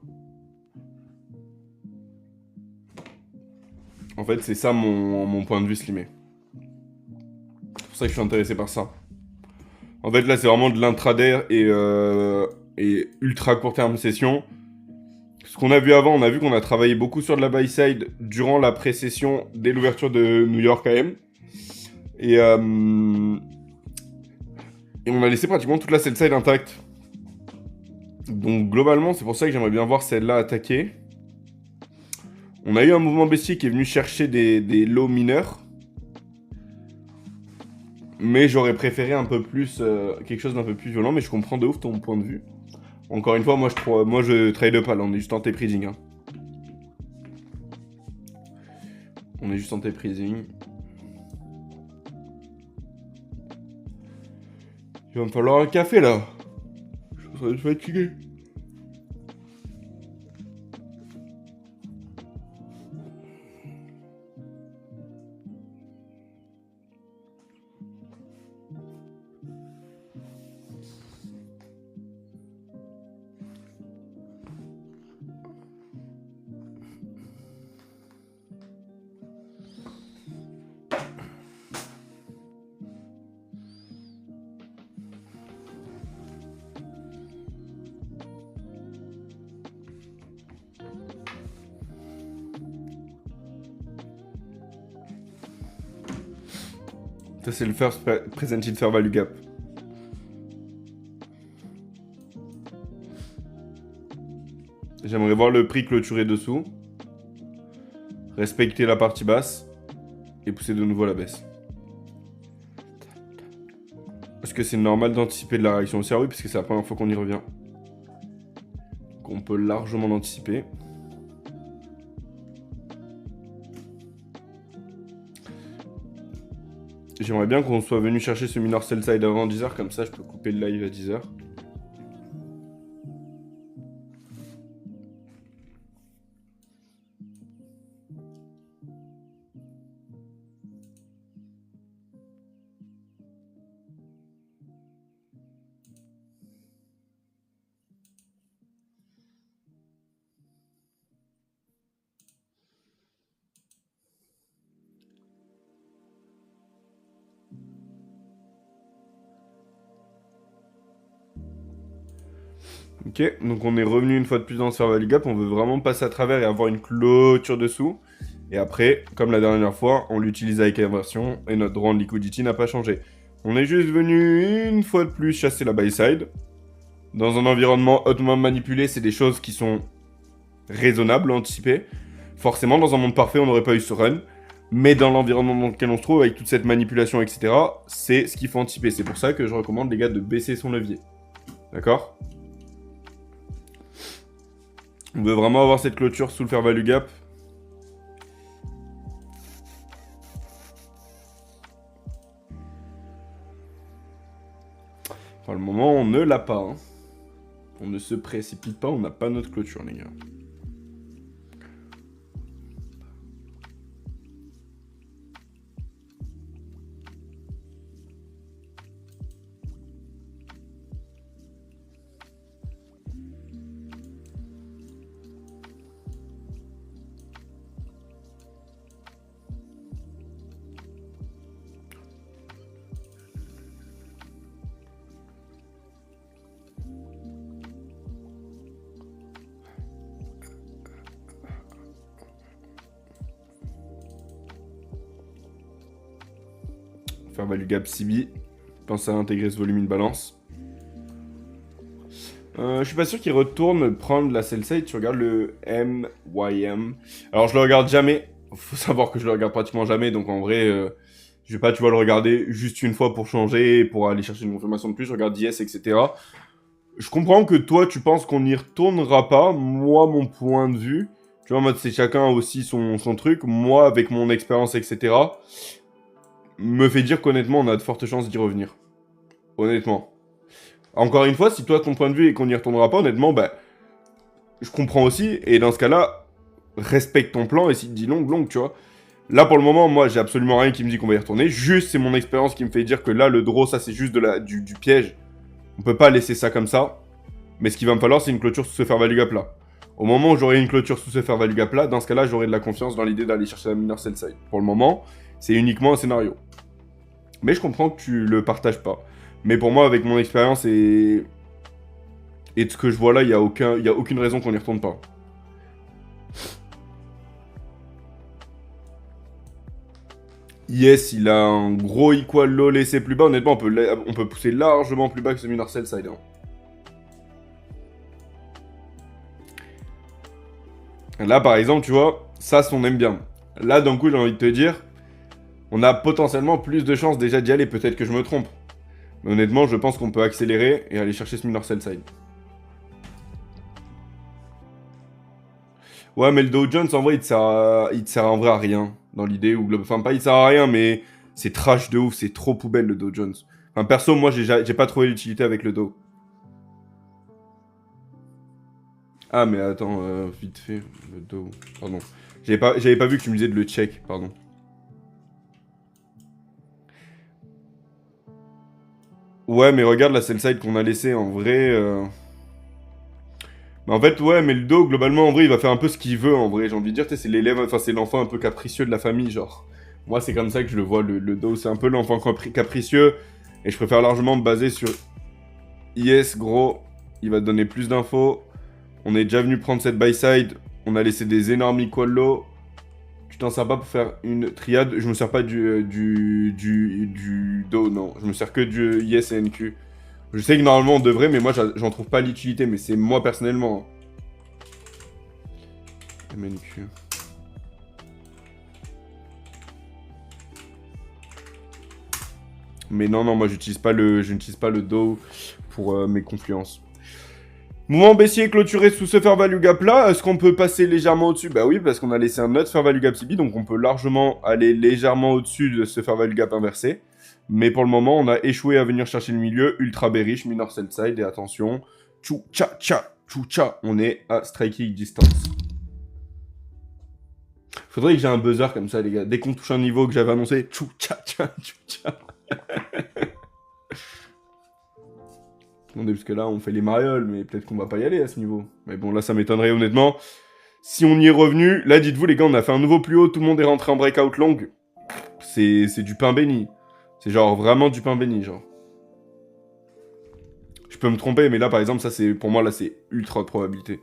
Speaker 1: En fait, c'est ça mon point de vue, Slimé. C'est pour ça que je suis intéressé par ça. En fait, là, c'est vraiment de l'intraday et ultra court terme session. Ce qu'on a vu avant, on a vu qu'on a travaillé beaucoup sur de la buy side durant la pré-session dès l'ouverture de New York AM. Et on a laissé pratiquement toute la sell side intacte. Donc globalement, c'est pour ça que j'aimerais bien voir celle-là attaquer. On a eu un mouvement baissier qui est venu chercher des lows mineurs. Mais j'aurais préféré un peu plus, quelque chose d'un peu plus violent, mais je comprends de ouf ton point de vue. Encore une fois, moi je trade pas là, on est juste en T-Prising. Hein. On est juste en T-Prising. Il va me falloir un café là. Je suis fatigué. Ça, c'est le first presented fair value gap. J'aimerais voir le prix clôturer dessous. Respecter la partie basse. Et pousser de nouveau à la baisse. Est-ce que c'est normal d'anticiper de la réaction haussière? Oui, puisque c'est la première fois qu'on y revient. Donc on peut largement l'anticiper. J'aimerais bien qu'on soit venu chercher ce minor sell side avant 10h, comme ça je peux couper le live à 10h. Ok, donc on est revenu une fois de plus dans ce fair value gap, on veut vraiment passer à travers et avoir une clôture dessous. Et après, comme la dernière fois, on l'utilise avec inversion et notre droit de liquidity n'a pas changé. On est juste venu une fois de plus chasser la buy side. Dans un environnement hautement manipulé, c'est des choses qui sont raisonnables à anticiper. Forcément, dans un monde parfait, on n'aurait pas eu ce run. Mais dans l'environnement dans lequel on se trouve, avec toute cette manipulation, etc., c'est ce qu'il faut anticiper. C'est pour ça que je recommande, les gars, de baisser son levier. D'accord ? On veut vraiment avoir cette clôture sous le fair value gap. Pour le moment, on ne l'a pas. Hein. On ne se précipite pas, on n'a pas notre clôture, les gars. Fair value gap CB. Pense à intégrer ce volume de balance. Je suis pas sûr qu'il retourne prendre la sell side. Tu regardes le MYM. Alors je le regarde jamais. Faut savoir que je le regarde pratiquement jamais. Donc en vrai, je vais pas, tu vois, le regarder juste une fois pour changer, pour aller chercher une confirmation de plus. Je regarde IS, etc. Je comprends que toi, tu penses qu'on n'y retournera pas. Moi, mon point de vue, tu vois, en mode c'est chacun aussi son truc. Moi, avec mon expérience, etc., me fait dire qu'honnêtement, on a de fortes chances d'y revenir. Honnêtement. Encore une fois, si toi, ton point de vue est qu'on n'y retournera pas, honnêtement, bah, je comprends aussi. Et dans ce cas-là, respecte ton plan et si tu dis long, tu vois. Là, pour le moment, moi, j'ai absolument rien qui me dit qu'on va y retourner. Juste, c'est mon expérience qui me fait dire que là, le draw, ça, c'est juste du piège. On peut pas laisser ça comme ça. Mais ce qu'il va me falloir, c'est une clôture sous ce fair value gap là. Au moment où j'aurai une clôture sous ce fair value gap là, dans ce cas-là, j'aurai de la confiance dans l'idée d'aller chercher la minor sell side. Pour le moment, c'est uniquement un scénario. Mais je comprends que tu le partages pas. Mais pour moi, avec mon expérience et de ce que je vois là, il y a aucune raison qu'on n'y retourne pas. Yes, il a un gros equal low laissé plus bas. Honnêtement, on peut pousser largement plus bas que ce minor sell side. Hein. Là, par exemple, tu vois, Ça, on aime bien. Là, d'un coup, j'ai envie de te dire, on a potentiellement plus de chances déjà d'y aller. Peut-être que je me trompe. Mais honnêtement, je pense qu'on peut accélérer et aller chercher ce Minor Sell Side. Ouais, mais le Dow Jones, en vrai, il te sert en vrai à rien. Dans l'idée, ou enfin, pas il sert à rien, mais c'est trash de ouf, c'est trop poubelle le Dow Jones. Enfin, perso, moi, j'ai pas trouvé l'utilité avec le Dow. Ah, mais attends, vite fait, le Dow. Pardon. J'avais pas vu que tu me disais de le check, pardon. Ouais, mais regarde la sell side qu'on a laissé en vrai. Mais en fait, ouais, mais le Dow, globalement, en vrai, il va faire un peu ce qu'il veut, en vrai. J'ai envie de dire, tu sais, c'est l'élève, enfin, c'est l'enfant un peu capricieux de la famille, genre. Moi, c'est comme ça que je le vois, le Dow. C'est un peu l'enfant capricieux. Et je préfère largement me baser sur Yes, gros. Il va te donner plus d'infos. On est déjà venu prendre cette buy side. On a laissé des énormes equal low. Tu t'en sers pas pour faire une triade. Je me sers pas du Dow, non. Je me sers que du Yes et NQ. Je sais que normalement on devrait, mais moi j'en trouve pas l'utilité. Mais c'est moi personnellement. MNQ. Mais non, non, moi je n'utilise pas le Dow pour mes confluences. Mouvement baissier clôturé sous ce fair value gap là, est-ce qu'on peut passer légèrement au-dessus? Bah oui, parce qu'on a laissé un autre fair value gap CB, donc on peut largement aller légèrement au-dessus de ce fair value gap inversé. Mais pour le moment, on a échoué à venir chercher le milieu, ultra bearish, minor sell side, et attention, tchou tcha, on est à striking distance. Faudrait que j'ai un buzzer comme ça, les gars. Dès qu'on touche un niveau que j'avais annoncé, tchou tcha. Attendez, parce que là, on fait les marioles, mais peut-être qu'on va pas y aller à ce niveau. Mais bon, là, ça m'étonnerait honnêtement. Si on y est revenu, là, dites-vous, les gars, on a fait un nouveau plus haut, tout le monde est rentré en breakout long. C'est du pain béni. C'est genre vraiment du pain béni, genre. Je peux me tromper, mais là, par exemple, ça, c'est pour moi, là, c'est ultra de probabilité.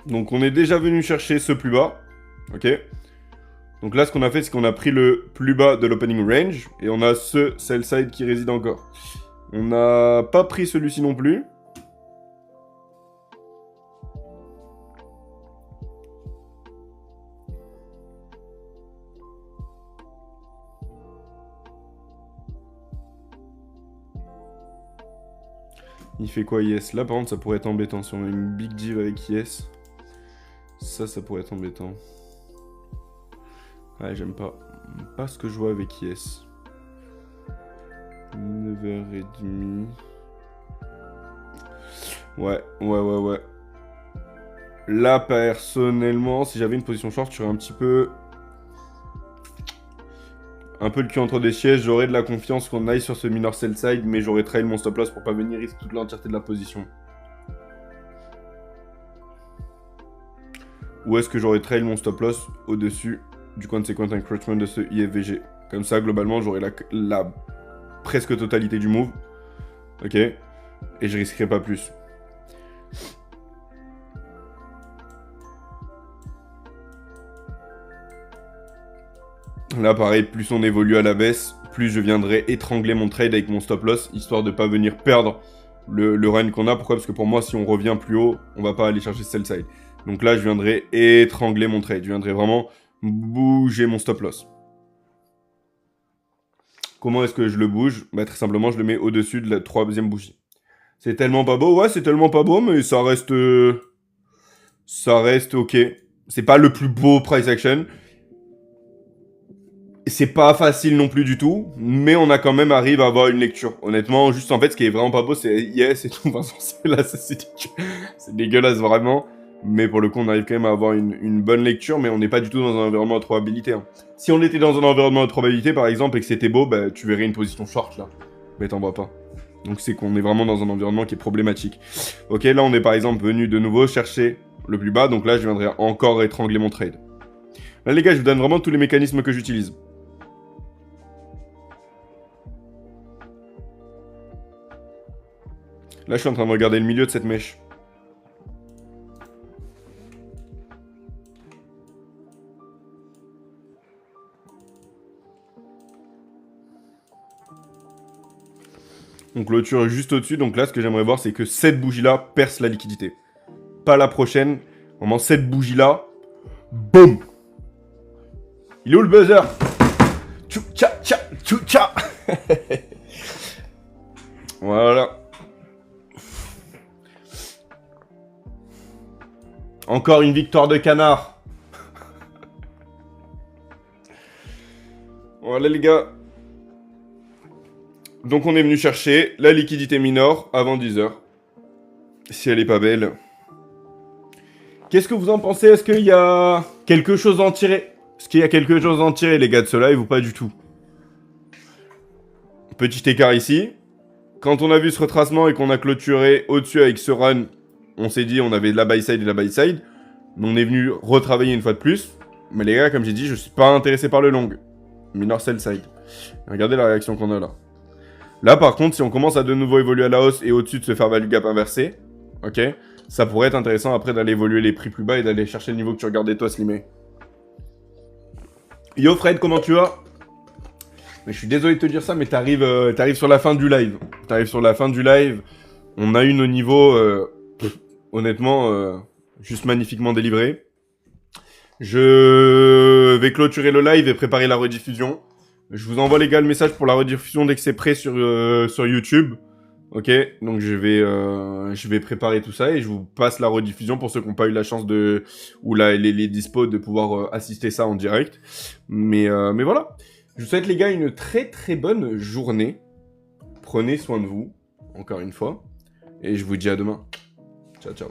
Speaker 1: Donc, on est déjà venu chercher ce plus bas. Ok. Donc là, ce qu'on a fait, c'est qu'on a pris le plus bas de l'opening range. Et on a ce sell side qui réside encore. On n'a pas pris celui-ci non plus. Il fait quoi, Yes? Là, par contre, ça pourrait être embêtant. Si on a une big div avec Yes, ça pourrait être embêtant. Ouais, j'aime pas. Pas ce que je vois avec Yes. 9h30. Ouais. Là, personnellement, si j'avais une position short, je serais un petit peu... Un peu le cul entre des sièges. J'aurais de la confiance qu'on aille sur ce minor sell side, mais j'aurais trail mon stop loss pour pas venir risquer toute l'entièreté de la position. Ou est-ce que j'aurais trail mon stop loss au-dessus du consequent encroachment de ce IFVG? Comme ça, globalement, j'aurais la presque totalité du move. Ok? Et je risquerais pas plus. Là, pareil, plus on évolue à la baisse, plus je viendrai étrangler mon trade avec mon stop loss, histoire de pas venir perdre le run qu'on a. Pourquoi? Parce que pour moi, si on revient plus haut, on va pas aller chercher sell side. Donc là, je viendrai étrangler mon trade. Je viendrai vraiment bouger mon stop loss. Comment est-ce que je le bouge? Bah, très simplement, je le mets au-dessus de la troisième bougie. C'est tellement pas beau? Ouais, c'est tellement pas beau, mais ça reste... ça reste ok. C'est pas le plus beau price action. C'est pas facile non plus du tout, mais on a quand même arrivé à avoir une lecture. Honnêtement, juste en fait, ce qui est vraiment pas beau, c'est yes et tout. Vincent, c'est dégueulasse vraiment. Mais pour le coup, on arrive quand même à avoir une bonne lecture, mais on n'est pas du tout dans un environnement à probabilité. Hein. Si on était dans un environnement à probabilité, par exemple, et que c'était beau, bah, tu verrais une position short là. Mais t'en vois pas. Donc c'est qu'on est vraiment dans un environnement qui est problématique. Ok, là on est par exemple venu de nouveau chercher le plus bas, donc là je viendrai encore étrangler mon trade. Là les gars, je vous donne vraiment tous les mécanismes que j'utilise. Là, je suis en train de regarder le milieu de cette mèche. On clôture juste au-dessus. Donc là, ce que j'aimerais voir, c'est que cette bougie-là perce la liquidité. Pas la prochaine. Vraiment, cette bougie-là. Boum. Il est où le buzzer? Tchou-tcha, tcha, tchou-tcha. Voilà. Encore une victoire de canard. Voilà les gars. Donc on est venu chercher la liquidité minor avant 10h. Si elle est pas belle. Qu'est-ce que vous en pensez? Est-ce qu'il y a quelque chose à en tirer? Est-ce qu'il y a quelque chose à en tirer les gars de ce live ou pas du tout? Petit écart ici. Quand on a vu ce retracement et qu'on a clôturé au-dessus avec ce run, on s'est dit on avait de la buy side et de la buy side. On est venu retravailler une fois de plus. Mais les gars, comme j'ai dit, je suis pas intéressé par le long. Minor sell side. Regardez la réaction qu'on a là. Là, par contre, si on commence à de nouveau évoluer à la hausse et au-dessus de se faire value gap inversé, ok, ça pourrait être intéressant après d'aller évoluer les prix plus bas et d'aller chercher le niveau que tu regardais toi, Slimé. Yo Fred, comment tu vas? Mais je suis désolé de te dire ça, mais t'arrives sur la fin du live. T'arrives sur la fin du live. On a eu nos niveaux, honnêtement, juste magnifiquement délivrés. Je vais clôturer le live et préparer la rediffusion. Je vous envoie les gars le message pour la rediffusion dès que c'est prêt sur YouTube. Ok, donc je vais préparer tout ça et je vous passe la rediffusion pour ceux qui n'ont pas eu la chance de... ou les dispos de pouvoir assister ça en direct. Mais voilà. Je vous souhaite les gars une très très bonne journée. Prenez soin de vous, encore une fois. Et je vous dis à demain. Ciao ciao.